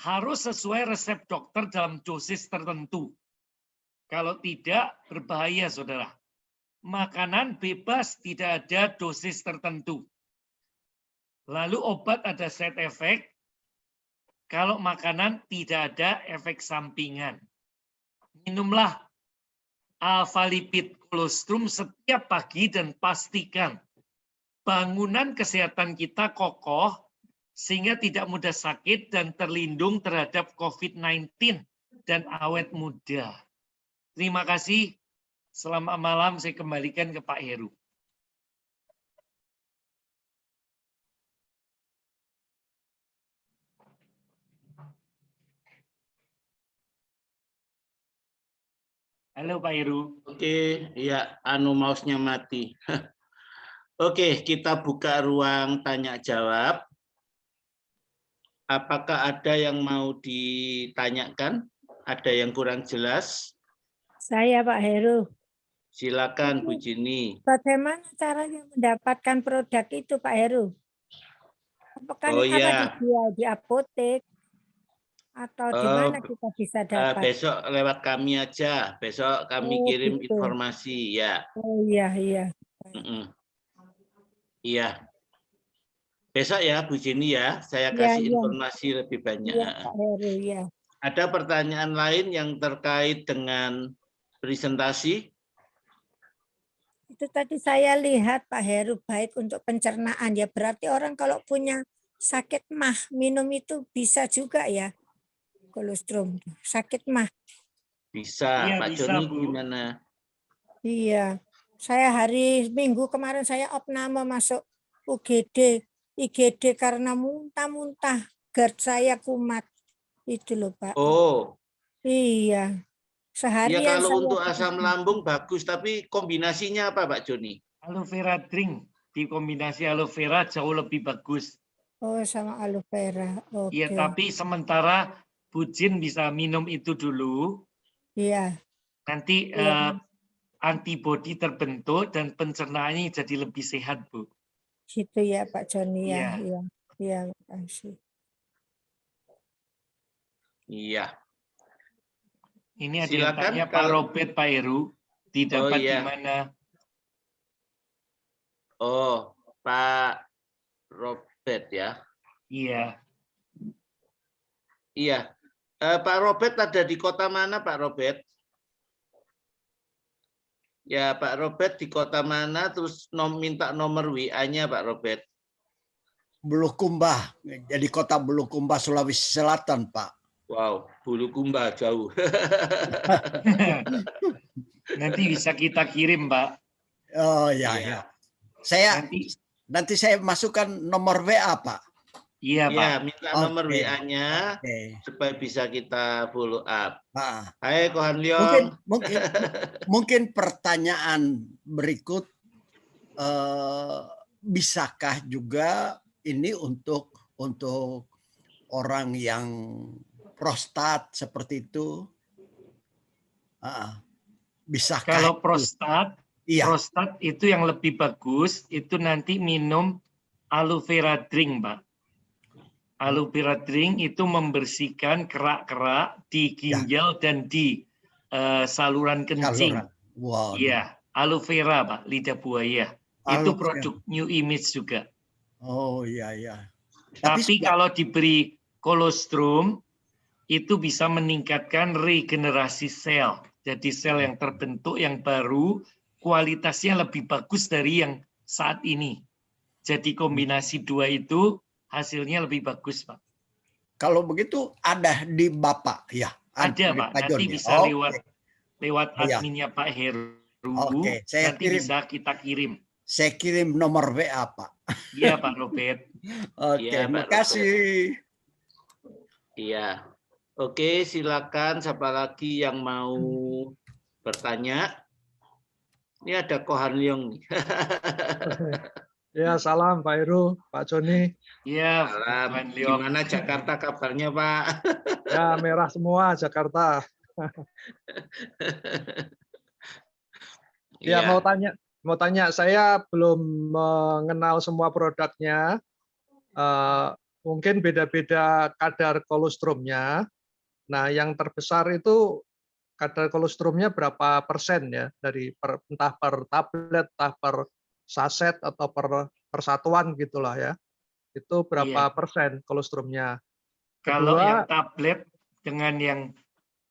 [SPEAKER 1] harus sesuai resep dokter dalam dosis tertentu. Kalau tidak, berbahaya, saudara. Makanan bebas, tidak ada dosis tertentu. Lalu obat ada side effect. Kalau makanan tidak ada efek sampingan. Minumlah alfa lipid kolostrum setiap pagi dan pastikan bangunan kesehatan kita kokoh sehingga tidak mudah sakit dan terlindung terhadap COVID-19 dan awet muda. Terima kasih. Selamat malam, saya kembalikan ke Pak Heru. Halo Pak Heru.
[SPEAKER 3] Oke, ya, mouse-nya mati. Oke, kita buka ruang tanya jawab. Apakah ada yang mau ditanyakan? Ada yang kurang jelas?
[SPEAKER 2] Saya Pak Heru.
[SPEAKER 3] Silakan Bu Jini.
[SPEAKER 2] Bagaimana caranya mendapatkan produk itu Pak Heru? Apakah
[SPEAKER 3] Oh
[SPEAKER 2] apa
[SPEAKER 3] ya,
[SPEAKER 2] dijual di apotek atau di mana kita bisa dapat?
[SPEAKER 3] besok lewat kami aja. Besok kami
[SPEAKER 2] Oh,
[SPEAKER 3] kirim
[SPEAKER 2] gitu.
[SPEAKER 3] informasi ya.
[SPEAKER 2] Oh iya iya.
[SPEAKER 3] Iya. Besok ya Bu Jini ya, saya
[SPEAKER 2] Iya,
[SPEAKER 3] kasih
[SPEAKER 2] iya.
[SPEAKER 3] informasi lebih banyak.
[SPEAKER 2] Iya Pak Heru ya.
[SPEAKER 3] Ada pertanyaan lain yang terkait dengan presentasi?
[SPEAKER 2] Itu tadi saya lihat Pak Heru baik untuk pencernaan ya. Berarti orang kalau punya sakit mah minum itu bisa juga ya. Kolostrum. Sakit mah.
[SPEAKER 3] Bisa,
[SPEAKER 1] Iya,
[SPEAKER 3] Pak
[SPEAKER 1] bisa,
[SPEAKER 3] Joni
[SPEAKER 1] Bu.
[SPEAKER 3] gimana?
[SPEAKER 2] Iya. Saya hari Minggu kemarin saya opname masuk UGD, IGD karena muntah-muntah. GERD saya kumat. Itu loh Pak.
[SPEAKER 3] Oh,
[SPEAKER 2] Iya.
[SPEAKER 3] ya
[SPEAKER 2] Seharian
[SPEAKER 3] kalau
[SPEAKER 2] saya
[SPEAKER 3] untuk asam lambung bagus, tapi kombinasinya apa Pak Joni?
[SPEAKER 1] Aloe vera drink dikombinasi aloe vera jauh lebih bagus.
[SPEAKER 2] Oh, sama aloe vera.
[SPEAKER 1] Iya,
[SPEAKER 2] Oke.
[SPEAKER 1] tapi sementara Bu Jin bisa minum itu dulu.
[SPEAKER 2] Iya.
[SPEAKER 1] Nanti
[SPEAKER 2] Iya.
[SPEAKER 1] antibodi terbentuk dan pencernaannya jadi lebih sehat, Bu.
[SPEAKER 2] Gitu ya Pak Joni ya.
[SPEAKER 1] Iya.
[SPEAKER 2] Iya. Iya, makasih.
[SPEAKER 3] Iya.
[SPEAKER 1] Ini ada yang
[SPEAKER 3] Silakan
[SPEAKER 1] tanya Pak
[SPEAKER 3] kalau
[SPEAKER 1] Robert, Pak Heru, didapat di
[SPEAKER 3] iya.
[SPEAKER 1] mana?
[SPEAKER 3] Oh, Pak Robert ya.
[SPEAKER 1] Iya.
[SPEAKER 3] Iya. Pak Robert ada di kota mana Pak Robert? Ya Pak Robert di kota mana? Terus minta nomor WA-nya Pak Robert.
[SPEAKER 4] Bulukumba, jadi kota Bulukumba, Sulawesi Selatan, Pak.
[SPEAKER 3] Wow, Bulukumba jauh.
[SPEAKER 1] Nanti bisa kita kirim, Pak.
[SPEAKER 4] Oh ya,
[SPEAKER 3] Iya.
[SPEAKER 4] ya. Nanti saya masukkan nomor WA, Pak.
[SPEAKER 1] Iya, Pak.
[SPEAKER 3] Iya, minta nomor WA-nya supaya bisa kita follow up. Hai Kohan Leong.
[SPEAKER 4] Mungkin pertanyaan berikut, bisakah juga ini untuk orang yang prostat seperti itu? Bisakah?
[SPEAKER 1] Kalau prostat,
[SPEAKER 4] iya.
[SPEAKER 1] Prostat itu yang lebih bagus, itu nanti minum aloe vera drink, Pak. Aloe vera drink itu membersihkan kerak-kerak di ginjal dan di saluran kencing.
[SPEAKER 4] Wow.
[SPEAKER 1] Iya, aloe vera, Pak, lidah buaya. Itu produk New Image juga.
[SPEAKER 4] Oh iya, iya.
[SPEAKER 1] Tapi kalau diberi kolostrum, itu bisa meningkatkan regenerasi sel. Jadi sel yang terbentuk yang baru, kualitasnya lebih bagus dari yang saat ini. Jadi kombinasi dua itu hasilnya lebih bagus, Pak.
[SPEAKER 4] Kalau begitu ada di Bapak, ya?
[SPEAKER 1] Ada, Pak. Nanti bisa lewat adminnya Pak Heru. Nanti bisa kita kirim.
[SPEAKER 4] Saya kirim nomor WA, Pak.
[SPEAKER 1] Iya, Pak Robert.
[SPEAKER 4] Oke, terima kasih.
[SPEAKER 3] Iya. Oke, silakan siapa lagi yang mau bertanya. Ini ada Kohan Leong nih.
[SPEAKER 5] Ya, salam Pak Heru, Pak Joni.
[SPEAKER 1] Iya,
[SPEAKER 3] salam. Gimana Jakarta kabarnya, Pak?
[SPEAKER 5] Ya, merah semua Jakarta. Ya, mau tanya, saya belum mengenal semua produknya. Mungkin beda-beda kadar kolostrumnya. Nah, yang terbesar itu kadar kolostrumnya berapa persen ya, dari entah per tablet, entah per saset atau per persatuan gitulah ya. Itu berapa
[SPEAKER 1] Iya.
[SPEAKER 5] persen kolesterolnya?
[SPEAKER 1] Kalau
[SPEAKER 5] Kedua,
[SPEAKER 1] yang tablet dengan yang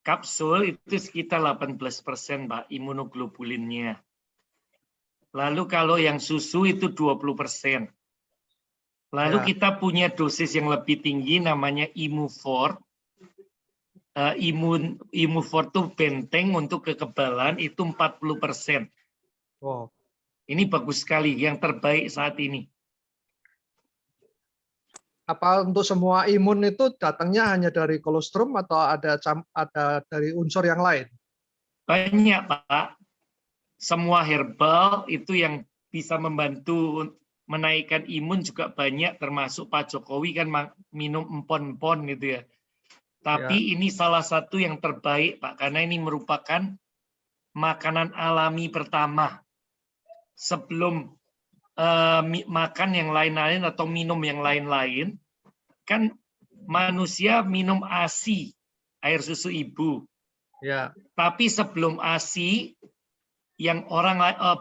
[SPEAKER 1] kapsul itu sekitar 18%, Pak, imunoglobulinnya. Lalu kalau yang susu itu 20%. Lalu
[SPEAKER 5] ya,
[SPEAKER 1] kita punya dosis yang lebih tinggi namanya Immufor. Immufor itu benteng untuk kekebalan itu 40%.
[SPEAKER 5] wow.
[SPEAKER 1] Ini bagus sekali, yang terbaik saat ini.
[SPEAKER 5] Apa untuk semua imun itu datangnya hanya dari kolostrum atau ada dari unsur yang lain?
[SPEAKER 1] Banyak, Pak. Semua herbal itu yang bisa membantu menaikkan imun juga banyak, termasuk Pak Jokowi kan minum empon-empon gitu ya. Tapi ini salah satu yang terbaik, Pak, karena ini merupakan makanan alami pertama. Sebelum makan yang lain-lain atau minum yang lain-lain, kan manusia minum ASI, air susu ibu.
[SPEAKER 5] Ya,
[SPEAKER 1] Tapi sebelum ASI, yang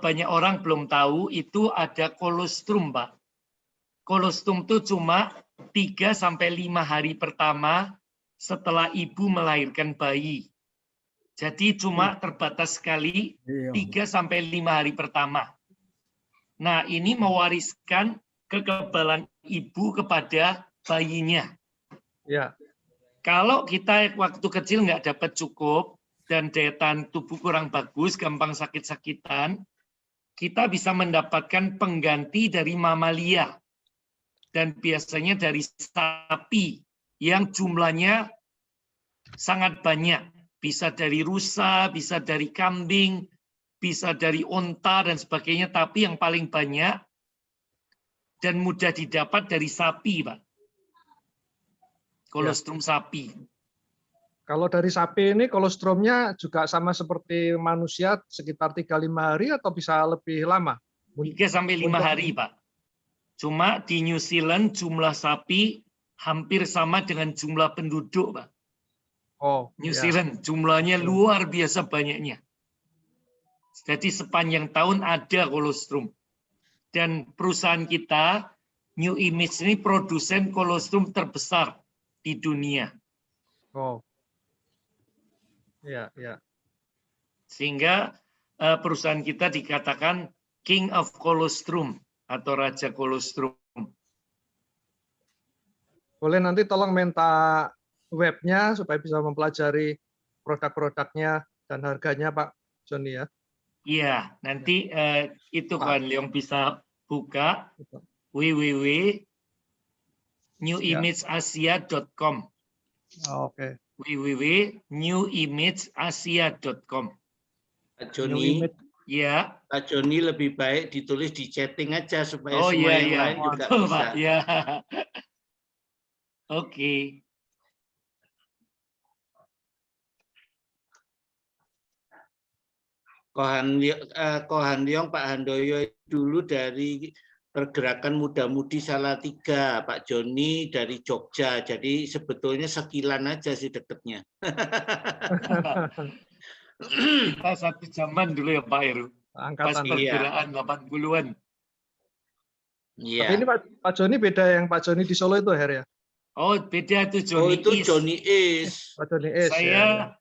[SPEAKER 1] banyak orang belum tahu itu ada kolostrum, Pak. Kolostrum itu cuma 3-5 hari pertama setelah ibu melahirkan bayi. Jadi cuma terbatas sekali 3-5 hari pertama. Nah, ini mewariskan kekebalan ibu kepada bayinya.
[SPEAKER 5] ya,
[SPEAKER 1] Kalau kita waktu kecil nggak dapat cukup dan daya tahan tubuh kurang bagus, gampang sakit-sakitan, kita bisa mendapatkan pengganti dari mamalia. Dan biasanya dari sapi yang jumlahnya sangat banyak. Bisa dari rusa, bisa dari kambing, bisa dari onta dan sebagainya, tapi yang paling banyak dan mudah didapat dari sapi, Pak. Kolostrum sapi.
[SPEAKER 5] Kalau dari sapi ini kolostrumnya juga sama seperti manusia sekitar 3-5 hari atau bisa lebih lama?
[SPEAKER 1] 3-5 hari, Pak. Cuma di New Zealand jumlah sapi hampir sama dengan jumlah penduduk, Pak.
[SPEAKER 5] Oh,
[SPEAKER 1] New Zealand jumlahnya luar biasa banyaknya. Jadi sepanjang tahun ada kolostrum. Dan perusahaan kita, New Image ini produsen kolostrum terbesar di dunia.
[SPEAKER 5] Oh. Ya, ya.
[SPEAKER 1] Sehingga perusahaan kita dikatakan King of Colostrum atau Raja Kolostrum.
[SPEAKER 5] Boleh nanti tolong minta webnya supaya bisa mempelajari produk-produknya dan harganya, Pak Joni ya.
[SPEAKER 1] Iya, nanti itu kan yang bisa buka www.newimageasia.com.
[SPEAKER 5] Oke.
[SPEAKER 1] www.newimageasia.com.
[SPEAKER 3] Pak Joni,
[SPEAKER 1] ya.
[SPEAKER 3] Pak Joni lebih baik ditulis di chatting aja supaya
[SPEAKER 1] Oh,
[SPEAKER 3] semua
[SPEAKER 1] iya,
[SPEAKER 3] yang
[SPEAKER 1] iya.
[SPEAKER 3] lain juga
[SPEAKER 1] Betul,
[SPEAKER 3] bisa.
[SPEAKER 1] Pak. Ya. Oke.
[SPEAKER 3] Kohan Leong, Pak Handoyo dulu dari pergerakan muda-mudi Salatiga, Pak Joni dari Jogja. Jadi sebetulnya sekilan aja sih deketnya.
[SPEAKER 1] Kita satu zaman dulu ya Pak Heru. Pas
[SPEAKER 5] Angkatan.
[SPEAKER 1] perkiraan 80-an.
[SPEAKER 3] Iya.
[SPEAKER 5] Tapi ini Pak Joni beda yang Pak Joni di Solo itu, Her ya?
[SPEAKER 1] Oh, beda itu
[SPEAKER 3] Oh,
[SPEAKER 1] Joni
[SPEAKER 3] itu
[SPEAKER 1] Is.
[SPEAKER 3] Joni Is.
[SPEAKER 5] Pak Joni Is,
[SPEAKER 1] Saya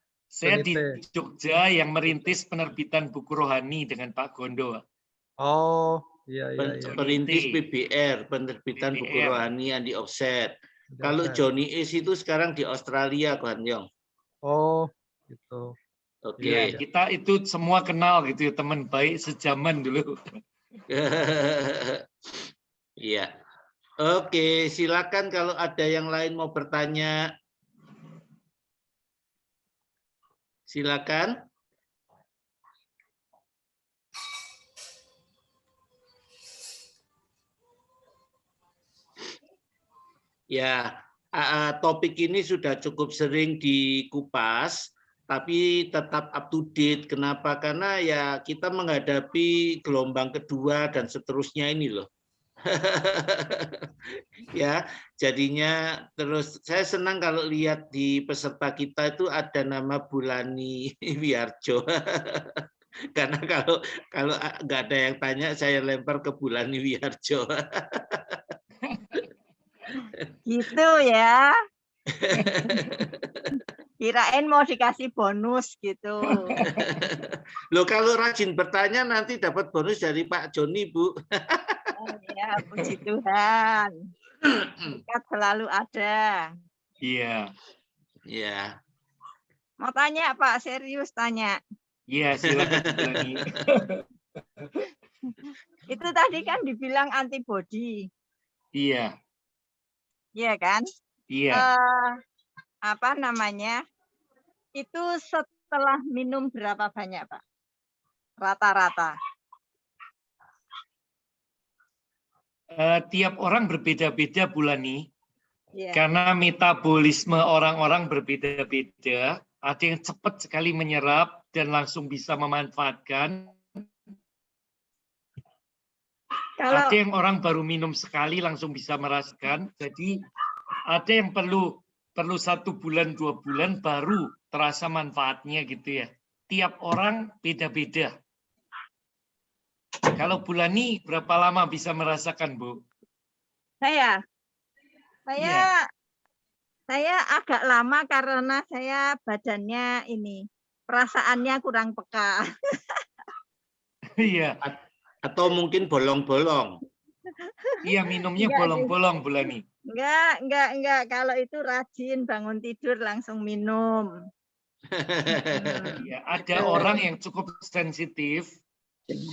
[SPEAKER 5] Joni
[SPEAKER 1] di
[SPEAKER 5] T.
[SPEAKER 1] Jogja yang merintis penerbitan buku rohani dengan Pak Gondo.
[SPEAKER 5] Oh, iya, iya, iya.
[SPEAKER 3] Perintis PBR, penerbitan buku rohani yang di offset. Kalau Joni Is itu sekarang di Australia, Kohan Leong.
[SPEAKER 5] Oh, gitu.
[SPEAKER 3] Oke.
[SPEAKER 1] Ya, kita itu semua kenal gitu ya, teman baik sejaman dulu.
[SPEAKER 3] Iya. Oke, silakan kalau ada yang lain mau bertanya. Silakan. Ya, topik ini sudah cukup sering dikupas, tapi tetap up to date. Kenapa? Karena ya kita menghadapi gelombang kedua dan seterusnya ini loh. Ya, jadinya terus saya senang kalau lihat di peserta kita itu ada nama Bulani Wiarjo. Karena kalau nggak ada yang tanya, saya lempar ke Bulani Wiarjo.
[SPEAKER 6] Gitu ya. Kirain mau dikasih bonus gitu.
[SPEAKER 3] Loh, kalau rajin bertanya nanti dapat bonus dari Pak Joni, Bu.
[SPEAKER 6] Oh ya, puji Tuhan. Berkat selalu ada.
[SPEAKER 1] Iya.
[SPEAKER 3] Ya.
[SPEAKER 6] Mau tanya Pak, serius tanya.
[SPEAKER 1] Iya, silakan Bu Lani.
[SPEAKER 6] Itu tadi kan dibilang antibodi,
[SPEAKER 1] Iya,
[SPEAKER 6] iya kan?
[SPEAKER 1] iya.
[SPEAKER 6] Apa namanya? Itu setelah minum berapa banyak, Pak? Rata-rata.
[SPEAKER 1] Tiap orang berbeda-beda, Bu Lani.
[SPEAKER 6] Iya.
[SPEAKER 1] Karena metabolisme orang-orang berbeda-beda. Ada yang cepat sekali menyerap dan langsung bisa memanfaatkan.
[SPEAKER 6] Kalau
[SPEAKER 1] Ada yang orang baru minum sekali langsung bisa merasakan. Jadi ada yang perlu 1 bulan, 2 bulan baru terasa manfaatnya gitu ya. Tiap orang beda-beda. Kalau Bu Lani berapa lama bisa merasakan, Bu?
[SPEAKER 6] saya
[SPEAKER 1] Iya.
[SPEAKER 6] saya agak lama karena saya badannya ini perasaannya kurang peka.
[SPEAKER 1] Iya.
[SPEAKER 3] Atau mungkin bolong-bolong.
[SPEAKER 1] Iya, minumnya
[SPEAKER 6] Enggak sih.
[SPEAKER 1] bolong-bolong, Bu Lani.
[SPEAKER 6] Enggak. Kalau itu rajin bangun tidur langsung minum.
[SPEAKER 1] Ya, ada orang yang cukup sensitif,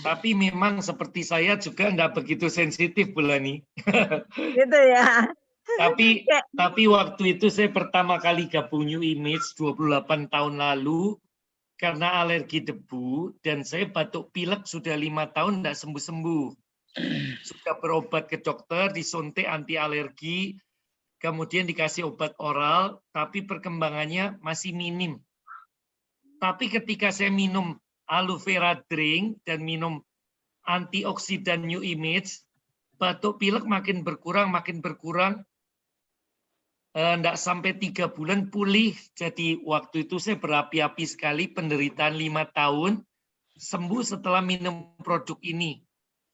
[SPEAKER 1] tapi memang seperti saya juga enggak begitu sensitif, Bu Lani.
[SPEAKER 6] Gitu ya.
[SPEAKER 1] Tapi waktu itu saya pertama kali gabung New Image 28 tahun lalu karena alergi debu dan saya batuk pilek sudah 5 tahun enggak sembuh-sembuh. Sudah berobat ke dokter, disuntik anti alergi, kemudian dikasih obat oral, tapi perkembangannya masih minim. Tapi ketika saya minum aloe vera drink dan minum antioksidan New Image, batuk pilek makin berkurang, enggak sampai 3 bulan pulih. Jadi waktu itu saya berapi-api sekali, penderitaan 5 tahun, sembuh setelah minum produk ini.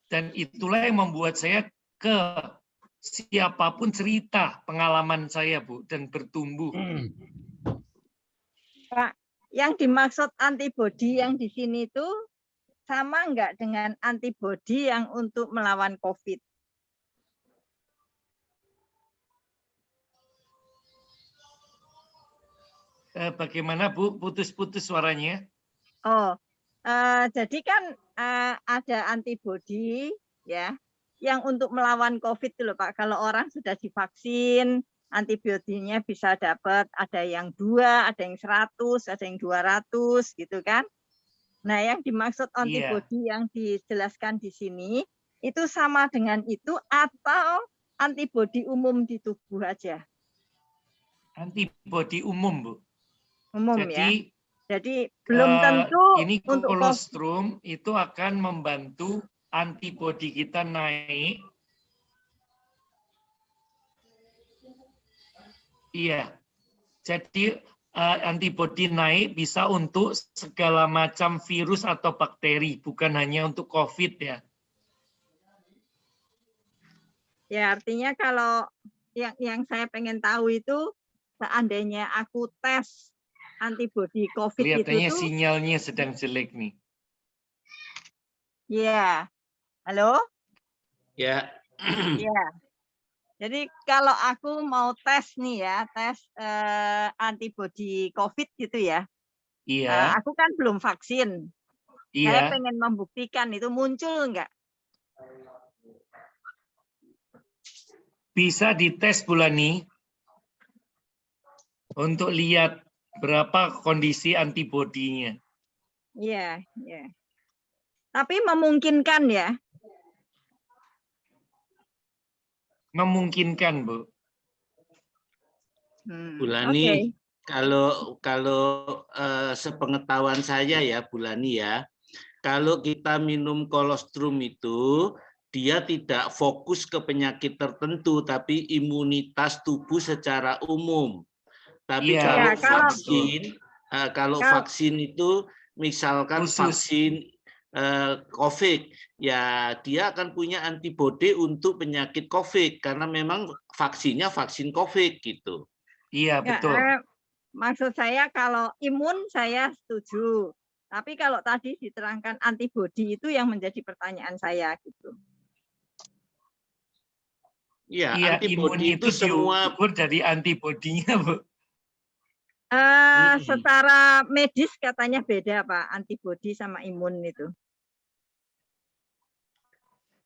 [SPEAKER 1] Dan itulah yang membuat saya ke siapapun cerita pengalaman saya, Bu, dan bertumbuh.
[SPEAKER 6] Pak, yang dimaksud antibodi yang di sini itu sama enggak dengan antibodi yang untuk melawan COVID?
[SPEAKER 1] Bagaimana, Bu? Putus-putus suaranya.
[SPEAKER 6] Oh, jadi kan ada antibodi ya, yang untuk melawan COVID itu loh Pak. Kalau orang sudah divaksin, antibiotinya bisa dapat ada yang 2, ada yang 100, ada yang 200 gitu kan. Nah, yang dimaksud antibodi yang dijelaskan di sini itu sama dengan itu atau antibodi umum di tubuh aja?
[SPEAKER 1] Antibodi umum, Bu.
[SPEAKER 6] Umum
[SPEAKER 1] Jadi,
[SPEAKER 6] ya. Jadi belum tentu
[SPEAKER 1] ini
[SPEAKER 6] untuk
[SPEAKER 1] kolostrum itu akan membantu antibodi kita naik. Iya. Jadi antibodi naik bisa untuk segala macam virus atau bakteri, bukan hanya untuk COVID ya.
[SPEAKER 6] Ya, artinya kalau yang saya pengen tahu itu seandainya aku tes antibodi COVID
[SPEAKER 1] Kelihatannya
[SPEAKER 6] itu tuh,
[SPEAKER 1] sinyalnya sedang jelek nih.
[SPEAKER 6] ya, halo?
[SPEAKER 3] Ya.
[SPEAKER 6] Ya. Jadi kalau aku mau tes nih ya, tes antibodi COVID gitu ya.
[SPEAKER 1] Iya.
[SPEAKER 6] Aku kan belum vaksin. Saya
[SPEAKER 1] Iya.
[SPEAKER 6] pengen membuktikan itu muncul enggak?
[SPEAKER 1] Bisa dites Bu Lani untuk lihat berapa kondisi antibodinya.
[SPEAKER 6] Iya, iya. Tapi memungkinkan ya?
[SPEAKER 1] Memungkinkan, Bu.
[SPEAKER 3] Bu Lani,
[SPEAKER 6] Okay.
[SPEAKER 3] kalau sepengetahuan saya ya, Bu Lani ya, kalau kita minum kolostrum itu dia tidak fokus ke penyakit tertentu, tapi imunitas tubuh secara umum. Tapi
[SPEAKER 1] Iya,
[SPEAKER 3] kalau vaksin itu misalkan
[SPEAKER 1] khusus.
[SPEAKER 3] vaksin COVID, ya dia akan punya antibodi untuk penyakit COVID karena memang vaksinnya vaksin COVID gitu.
[SPEAKER 1] Iya,
[SPEAKER 6] Ya,
[SPEAKER 1] betul.
[SPEAKER 6] maksud saya kalau imun saya setuju. Tapi kalau tadi diterangkan antibodi itu yang menjadi pertanyaan saya gitu.
[SPEAKER 3] Iya,
[SPEAKER 1] Iya, imun
[SPEAKER 3] antibodi
[SPEAKER 1] itu
[SPEAKER 3] itu semua
[SPEAKER 1] diukur dari antibodinya, Bu.
[SPEAKER 6] Secara medis katanya beda Pak, antibodi sama imun itu.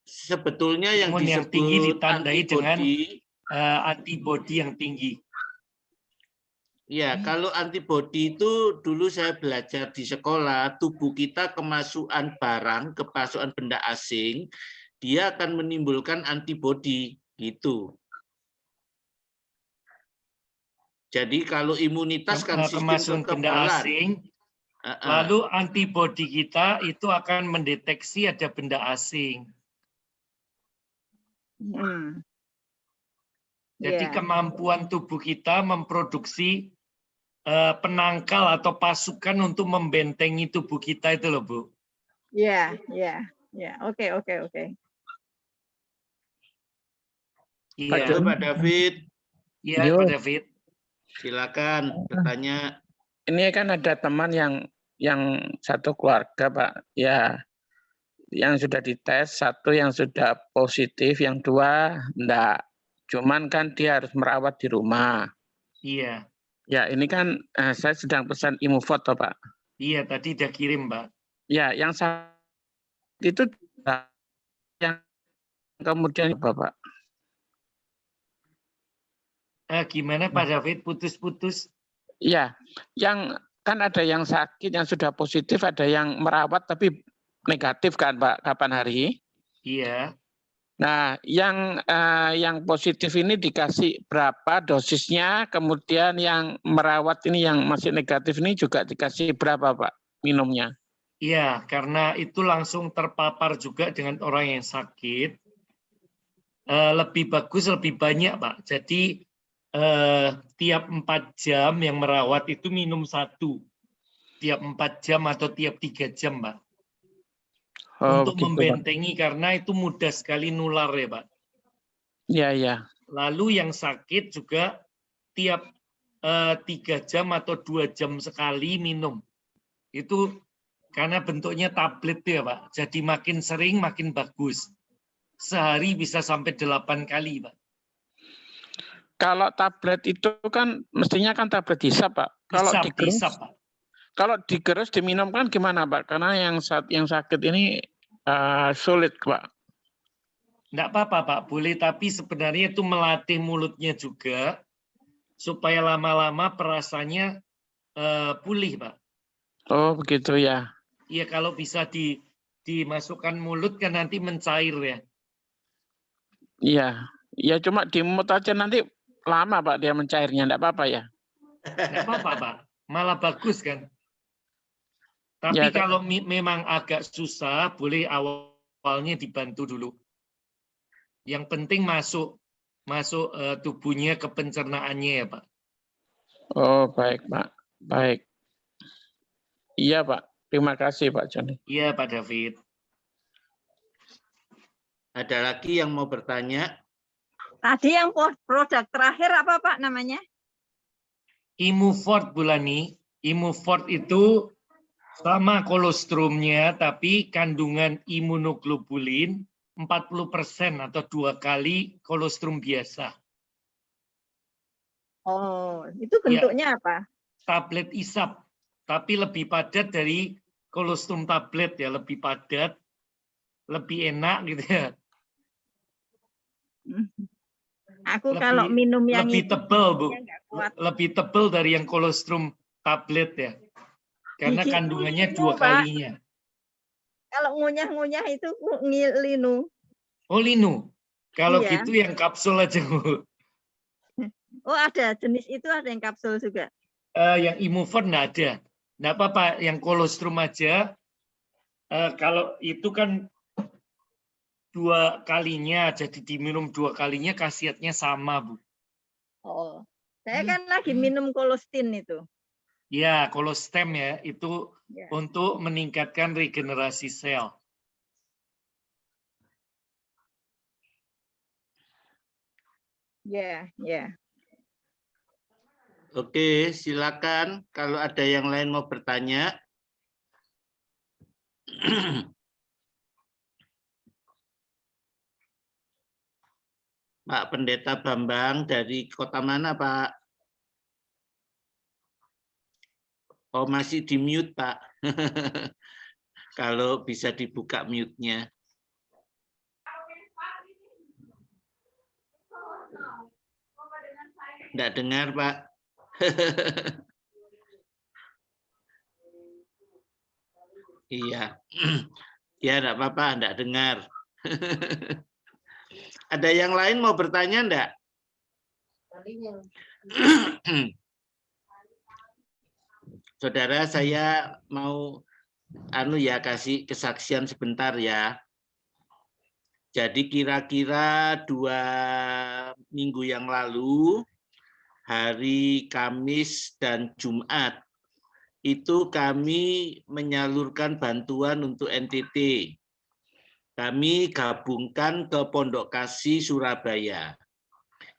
[SPEAKER 3] sebetulnya yang
[SPEAKER 1] Imun yang tinggi
[SPEAKER 3] disebut
[SPEAKER 1] ditandai dengan
[SPEAKER 3] antibodi.
[SPEAKER 1] antibodi yang tinggi.
[SPEAKER 3] Ya, kalau antibodi itu dulu saya belajar di sekolah, tubuh kita kemasukan barang, kemasukan benda asing, dia akan menimbulkan antibodi gitu. Jadi kalau imunitas kan sistem
[SPEAKER 1] Kemasukan benda
[SPEAKER 3] kekebalan.
[SPEAKER 1] asing, lalu antibodi kita itu akan mendeteksi ada benda asing. Jadi kemampuan tubuh kita memproduksi penangkal atau pasukan untuk membentengi tubuh kita itu loh, Bu.
[SPEAKER 6] Iya. Oke.
[SPEAKER 3] Halo Pak David.
[SPEAKER 1] Iya, Pak David.
[SPEAKER 3] Silakan bertanya.
[SPEAKER 7] Ini kan ada teman yang satu keluarga, Pak. Ya, yang sudah dites, satu yang sudah positif, yang dua enggak. Cuman kan dia harus merawat di rumah.
[SPEAKER 1] Iya.
[SPEAKER 7] Ya, ini kan saya sedang pesan Imuvot, Pak.
[SPEAKER 1] Iya, tadi udah kirim, Pak.
[SPEAKER 7] Ya, yang itu yang kemudian Bapak.
[SPEAKER 1] Gimana Pak David, putus-putus?
[SPEAKER 7] Iya, yang kan ada yang sakit, yang sudah positif, ada yang merawat tapi negatif kan Pak, kapan hari?
[SPEAKER 1] Iya.
[SPEAKER 7] Nah, yang positif ini dikasih berapa dosisnya, kemudian yang merawat ini yang masih negatif ini juga dikasih berapa Pak minumnya?
[SPEAKER 1] Iya, karena itu langsung terpapar juga dengan orang yang sakit. Lebih bagus, lebih banyak Pak. Jadi tiap 4 jam yang merawat itu minum 1. Tiap 4 jam atau tiap 3 jam, Pak. Untuk
[SPEAKER 7] gitu,
[SPEAKER 1] membentengi, Pak. Karena itu mudah sekali nular ya, Pak.
[SPEAKER 7] Iya.
[SPEAKER 1] Lalu yang sakit juga tiap 3 jam atau 2 jam sekali minum. Itu karena bentuknya tablet ya, Pak. Jadi makin sering, makin bagus. Sehari bisa sampai 8 kali, Pak.
[SPEAKER 7] Kalau tablet itu kan mestinya kan tablet hisap, Pak. Kalau digerus,
[SPEAKER 1] Pak.
[SPEAKER 7] Kalau digerus diminum kan gimana, Pak? Karena yang sakit ini sulit, Pak.
[SPEAKER 1] Enggak apa-apa, Pak. Boleh, tapi sebenarnya itu melatih mulutnya juga supaya lama-lama perasaannya pulih, Pak.
[SPEAKER 7] Oh, begitu ya.
[SPEAKER 1] Iya, kalau bisa dimasukkan mulut kan nanti mencair ya.
[SPEAKER 7] Iya. Ya cuma dimut aja nanti lama Pak dia mencairnya, enggak apa-apa ya?
[SPEAKER 1] Enggak apa-apa, Pak. Malah bagus kan. Tapi ya, kalau memang agak susah, boleh awalnya dibantu dulu. Yang penting masuk tubuhnya ke pencernaannya ya, Pak.
[SPEAKER 7] Oh, baik, Pak. Baik. Iya, Pak. Terima kasih, Pak Joni.
[SPEAKER 1] Iya, Pak David.
[SPEAKER 3] Ada lagi yang mau bertanya?
[SPEAKER 6] Tadi yang produk terakhir apa Pak namanya?
[SPEAKER 1] Imuvot, Bulani. Imuvot itu sama kolostrumnya, tapi kandungan imunoglobulin 40% atau 2 kali kolostrum biasa.
[SPEAKER 6] Oh, itu bentuknya ya, apa?
[SPEAKER 1] Tablet isap, tapi lebih padat dari kolostrum tablet ya, lebih padat, lebih enak gitu ya.
[SPEAKER 6] Aku kalau minum yang
[SPEAKER 1] lebih
[SPEAKER 6] itu
[SPEAKER 1] tebal, Bu. Lebih tebal dari yang kolostrum tablet ya. Karena kandungannya 2 kalinya.
[SPEAKER 6] Kalau ngunyah-ngunyah itu linu.
[SPEAKER 1] Oh, linu. Kalau gitu yang kapsul aja, Bu.
[SPEAKER 6] Oh, ada jenis itu, ada yang kapsul juga.
[SPEAKER 1] Yang Imuvot nggak ada. Nggak apa-apa, yang kolostrum aja. Kalau itu kan 2 kalinya, jadi diminum 2 kalinya khasiatnya sama, Bu.
[SPEAKER 6] Oh, saya kan lagi minum kolostin itu.
[SPEAKER 1] Ya, kolostem ya, itu
[SPEAKER 6] Ya.
[SPEAKER 1] untuk meningkatkan regenerasi sel.
[SPEAKER 6] Ya, ya.
[SPEAKER 3] Oke, silakan kalau ada yang lain mau bertanya. Pak Pendeta Bambang dari kota mana, Pak? Oh, masih di mute, Pak. Kalau bisa dibuka mute-nya. Enggak dengar, Pak. Iya. Ya, enggak apa-apa, enggak dengar. Ada yang lain mau bertanya enggak? Saudara, saya mau kasih kesaksian sebentar ya. Jadi kira-kira 2 minggu yang lalu, hari Kamis dan Jumat, itu kami menyalurkan bantuan untuk NTT. Kami gabungkan ke Pondok Kasih Surabaya.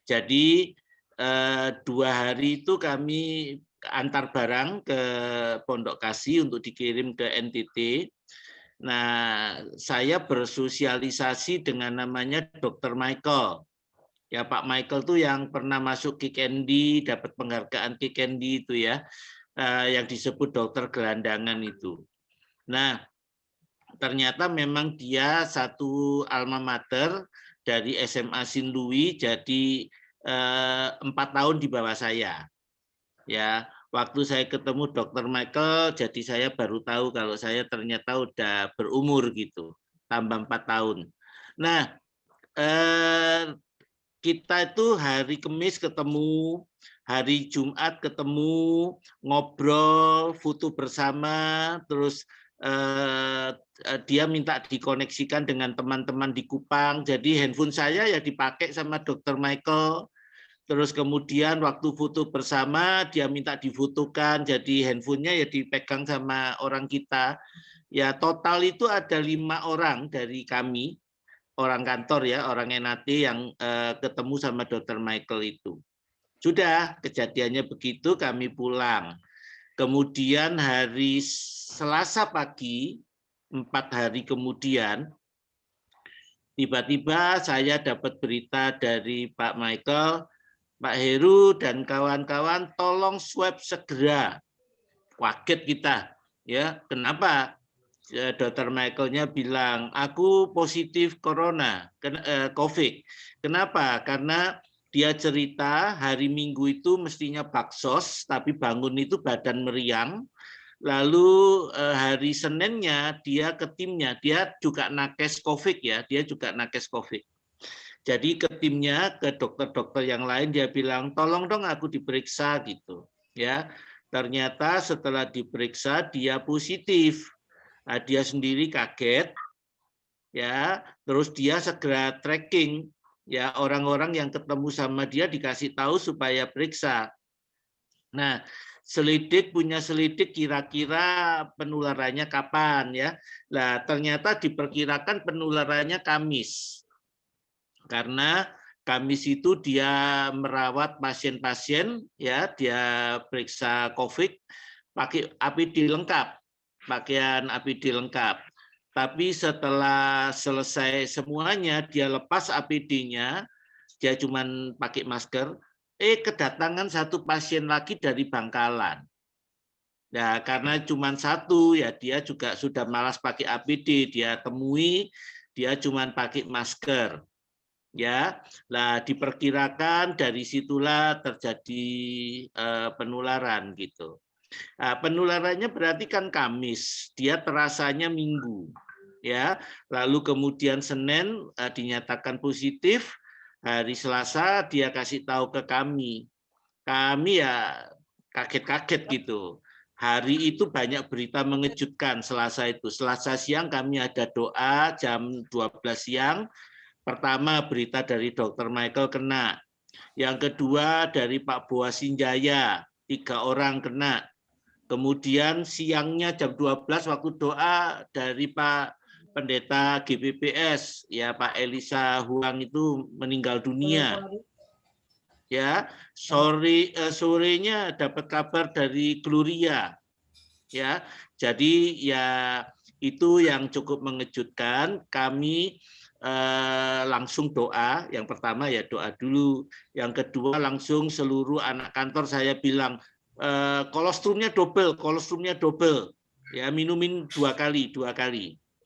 [SPEAKER 3] Jadi 2 hari itu kami antar barang ke Pondok Kasih untuk dikirim ke NTT. Nah, saya bersosialisasi dengan namanya Dr. Michael. Ya, Pak Michael tuh yang pernah masuk Kikendi, dapat penghargaan Kikendi itu ya, yang disebut dokter gelandangan itu. Nah, ternyata memang dia satu alma mater dari SMA Sinlui, jadi 4 tahun di bawah saya. Ya, waktu saya ketemu Dr. Michael, jadi saya baru tahu kalau saya ternyata udah berumur gitu, tambah 4 tahun. Nah, kita itu hari Kamis ketemu, hari Jumat ketemu, ngobrol, foto bersama, terus dia minta dikoneksikan dengan teman-teman di Kupang. Jadi handphone saya ya dipakai sama Dr. Michael. Terus kemudian waktu foto bersama dia minta difotokan, jadi handphonenya ya dipegang sama orang kita. Ya total itu ada 5 orang dari kami, orang kantor ya, orang Enate yang ketemu sama Dr. Michael itu. Sudah kejadiannya begitu, kami pulang. Kemudian hari Selasa pagi, 4 hari kemudian, tiba-tiba saya dapat berita dari Pak Michael, Pak Heru dan kawan-kawan tolong swab segera. Kaget kita, ya. Kenapa? Dr. Michael-nya bilang, aku positif corona, COVID. Kenapa? Karena dia cerita hari Minggu itu mestinya baksos, tapi bangun itu badan meriang. Lalu hari Seninnya dia ke timnya, dia juga nakes COVID ya, dia juga nakes COVID. Jadi ke timnya, ke dokter-dokter yang lain, dia bilang, tolong dong aku diperiksa gitu. Ya, ternyata setelah diperiksa dia positif. Nah, dia sendiri kaget, ya. Terus dia segera tracking, ya orang-orang yang ketemu sama dia dikasih tahu supaya periksa. Nah, punya selidik kira-kira penularannya kapan ya. Nah, ternyata diperkirakan penularannya Kamis. Karena Kamis itu dia merawat pasien-pasien ya, dia periksa COVID pakai APD lengkap, pakaian APD lengkap. Tapi setelah selesai semuanya dia lepas APD-nya, dia cuma pakai masker, kedatangan satu pasien lagi dari Bangkalan. Nah, karena cuma satu ya dia juga sudah malas pakai APD, dia temui dia cuma pakai masker. Ya, lah diperkirakan dari situlah terjadi penularan gitu. Nah, penularannya berarti kan Kamis, dia terasanya Minggu, ya. Lalu kemudian Senin dinyatakan positif, hari Selasa dia kasih tahu ke kami ya kaget-kaget gitu. Hari itu banyak berita mengejutkan Selasa itu. Selasa siang kami ada doa jam 12 siang. Pertama berita dari Dr. Michael kena. Yang kedua dari Pak Boasinjaya, 3 orang kena. Kemudian siangnya jam 12 waktu doa dari Pak Pendeta GBPS, ya Pak Elisa Huang itu meninggal dunia. Ya, sorenya dapat kabar dari Gloria. Ya, jadi ya itu yang cukup mengejutkan. Kami langsung doa. Yang pertama ya doa dulu. Yang kedua langsung seluruh anak kantor saya bilang kolostrumnya double, ya minumin dua kali.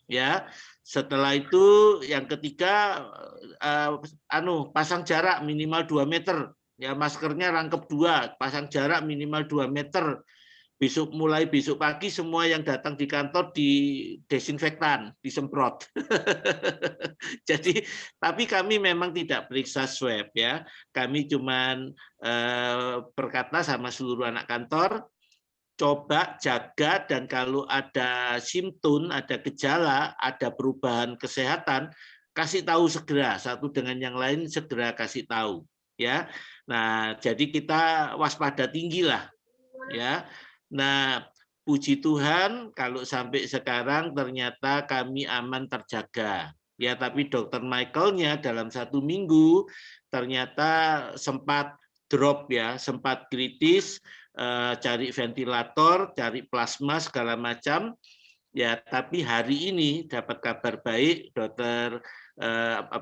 [SPEAKER 3] Ya, setelah itu yang ketiga pasang jarak minimal 2 meter, ya maskernya rangkep 2, pasang jarak minimal 2 meter. Mulai besok pagi semua yang datang di kantor di desinfektan, disemprot. Jadi, tapi kami memang tidak periksa swab ya. Kami cuman berkata sama seluruh anak kantor, coba jaga dan kalau ada simptom, ada gejala, ada perubahan kesehatan, kasih tahu segera, satu dengan yang lain segera kasih tahu ya. Nah, jadi kita waspada tinggi lah ya. Nah, puji Tuhan kalau sampai sekarang ternyata kami aman terjaga. Ya, tapi Dokter Michael-nya dalam 1 minggu ternyata sempat drop ya, sempat kritis, cari ventilator, cari plasma segala macam. Ya, tapi hari ini dapat kabar baik, Dokter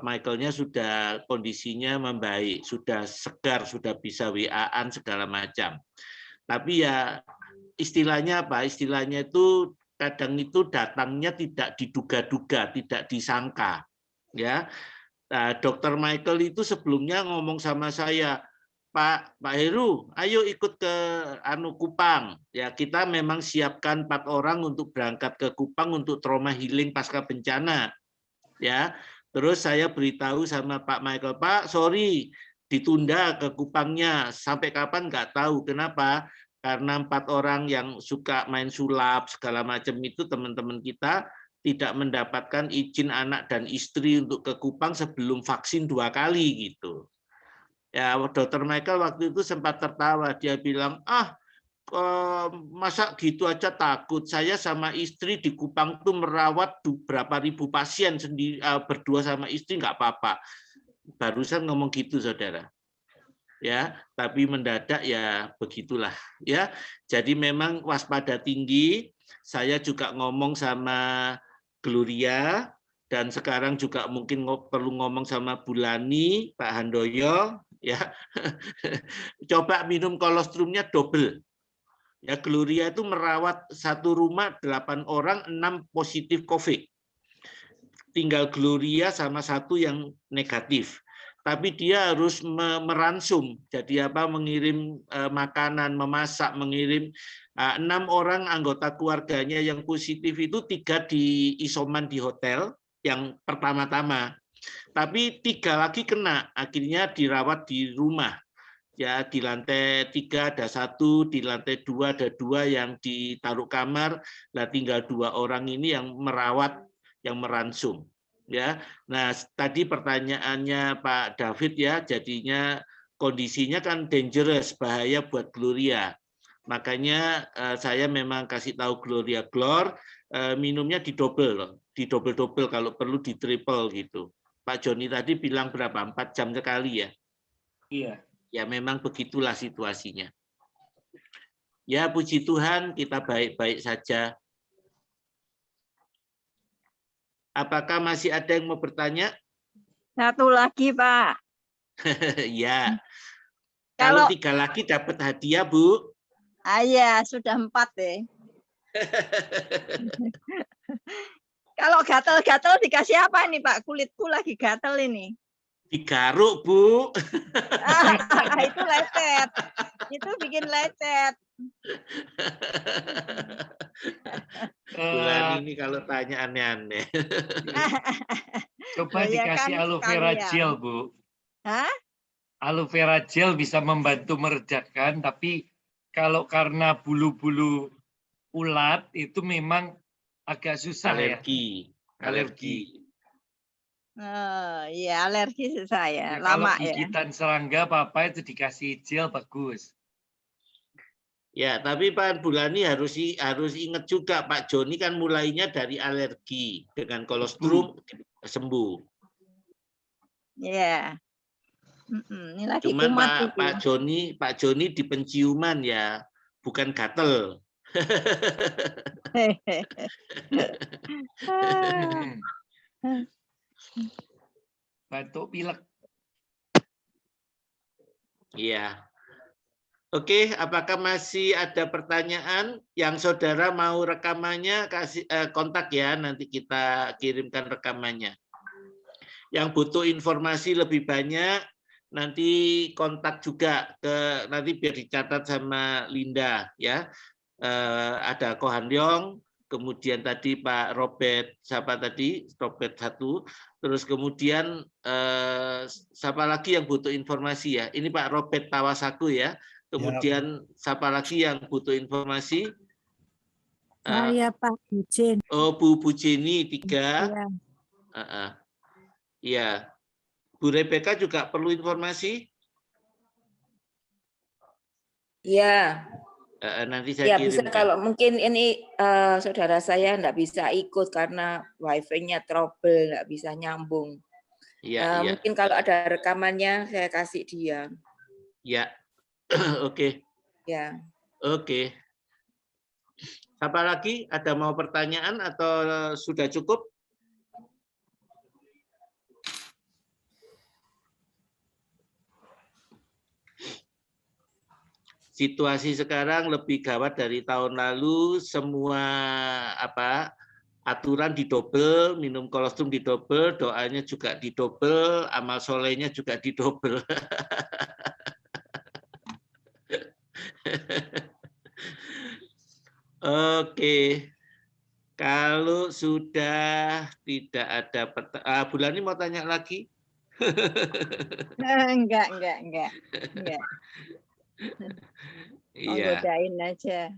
[SPEAKER 3] Michael-nya sudah kondisinya membaik, sudah segar, sudah bisa WA-an segala macam. Tapi ya istilahnya apa? Istilahnya itu kadang itu datangnya tidak diduga-duga, tidak disangka. Ya, nah, Dokter Michael itu sebelumnya ngomong sama saya, Pak Heru, ayo ikut ke Kupang. Ya, kita memang siapkan 4 orang untuk berangkat ke Kupang untuk trauma healing pasca bencana. Ya, terus saya beritahu sama Pak Michael, Pak, sorry, ditunda ke Kupangnya sampai kapan nggak tahu. Kenapa? Karena 4 orang yang suka main sulap segala macam itu teman-teman kita tidak mendapatkan izin anak dan istri untuk ke Kupang sebelum vaksin 2 kali gitu. Ya, Dokter Michael waktu itu sempat tertawa, dia bilang, masa gitu aja takut. Saya sama istri di Kupang tuh merawat berapa ribu pasien sendiri, berdua sama istri nggak apa-apa. Barusan ngomong gitu, saudara. Ya, tapi mendadak ya begitulah ya. Jadi memang waspada tinggi. Saya juga ngomong sama Gloria dan sekarang juga mungkin perlu ngomong sama Bulani, Pak Handoyo ya. Coba minum kolostrumnya double. Ya, Gloria itu merawat satu rumah 8 orang, 6 positif COVID. Tinggal Gloria sama 1 yang negatif. Tapi dia harus meransum, jadi mengirim makanan, memasak, mengirim 6 orang anggota keluarganya yang positif itu 3 di isoman di hotel yang pertama-tama, tapi 3 lagi kena, akhirnya dirawat di rumah. Ya, di lantai 3 ada 1, di lantai 2 ada 2 yang ditaruh kamar, nah tinggal 2 orang ini yang merawat, yang meransum. Ya, nah tadi pertanyaannya Pak David ya, jadinya kondisinya kan dangerous, bahaya buat Gloria. Makanya saya memang kasih tahu Gloria, minumnya di double kalau perlu di triple gitu. Pak Joni tadi bilang berapa? 4 jam sekali ya?
[SPEAKER 1] Iya.
[SPEAKER 3] Ya memang begitulah situasinya. Ya puji Tuhan kita baik-baik saja. Apakah masih ada yang mau bertanya?
[SPEAKER 6] Satu lagi, Pak.
[SPEAKER 3] Ya. Kalau 3 lagi dapat hadiah, Bu.
[SPEAKER 6] Iya, sudah 4 deh. Kalau gatal-gatal dikasih apa nih, Pak? Kulitku lagi gatal ini.
[SPEAKER 3] Digaruk, Bu.
[SPEAKER 6] Itu lecet. Itu bikin lecet.
[SPEAKER 3] Bulan ini kalau tanya aneh-aneh.
[SPEAKER 1] Coba dikasih aloe vera gel, Bu.
[SPEAKER 6] Hah?
[SPEAKER 1] Aloe vera gel bisa membantu meredakan, tapi kalau karena bulu-bulu ulat itu memang agak susah
[SPEAKER 3] alergi.
[SPEAKER 1] Ya. Alergi.
[SPEAKER 6] Oh, iya alergi saya.
[SPEAKER 1] Ya,
[SPEAKER 6] lama
[SPEAKER 1] kalau gigitan serangga apa itu dikasih gel bagus.
[SPEAKER 3] Ya, tapi Pak Bulani harus ingat juga Pak Joni kan mulainya dari alergi, dengan kolostrum sembuh.
[SPEAKER 6] Iya. Ini lagi
[SPEAKER 3] Cuman
[SPEAKER 6] kumat ini.
[SPEAKER 3] Pak Joni di penciuman ya, bukan gatel.
[SPEAKER 1] Batuk pilek.
[SPEAKER 3] Iya. Oke, apakah masih ada pertanyaan yang saudara mau rekamannya, kasih kontak ya, nanti kita kirimkan rekamannya. Yang butuh informasi lebih banyak, nanti kontak juga ke, nanti biar dicatat sama Linda ya. Ada Ko Han Leong, kemudian tadi Pak Robert, siapa tadi? Robert 1, terus kemudian siapa lagi yang butuh informasi ya? Ini Pak Robert Tawasaku ya. Kemudian siapa lagi yang butuh informasi?
[SPEAKER 2] Saya Pak Bujen.
[SPEAKER 3] Oh, Bu Jenny 3.
[SPEAKER 2] Iya.
[SPEAKER 3] Iya. Bu Rebecca juga perlu informasi?
[SPEAKER 8] Iya.
[SPEAKER 3] Nanti saya
[SPEAKER 8] Ya bisa,
[SPEAKER 3] kirimkan.
[SPEAKER 8] kalau mungkin ini saudara saya enggak bisa ikut karena wifi-nya trouble, enggak bisa nyambung.
[SPEAKER 3] Iya, iya.
[SPEAKER 8] Mungkin kalau ada rekamannya saya kasih dia.
[SPEAKER 3] Ya. Oke.
[SPEAKER 8] Ya.
[SPEAKER 3] Oke. Siapa lagi? Ada mau pertanyaan atau sudah cukup? Situasi sekarang lebih gawat dari tahun lalu, semua aturan didobel, minum kolostrum didobel, doanya juga didobel, amal solehnya juga didobel. Oke, kalau sudah tidak ada pertanyaan, Bulan ini mau tanya lagi?
[SPEAKER 6] Enggak.
[SPEAKER 3] Iya.
[SPEAKER 6] Godain aja.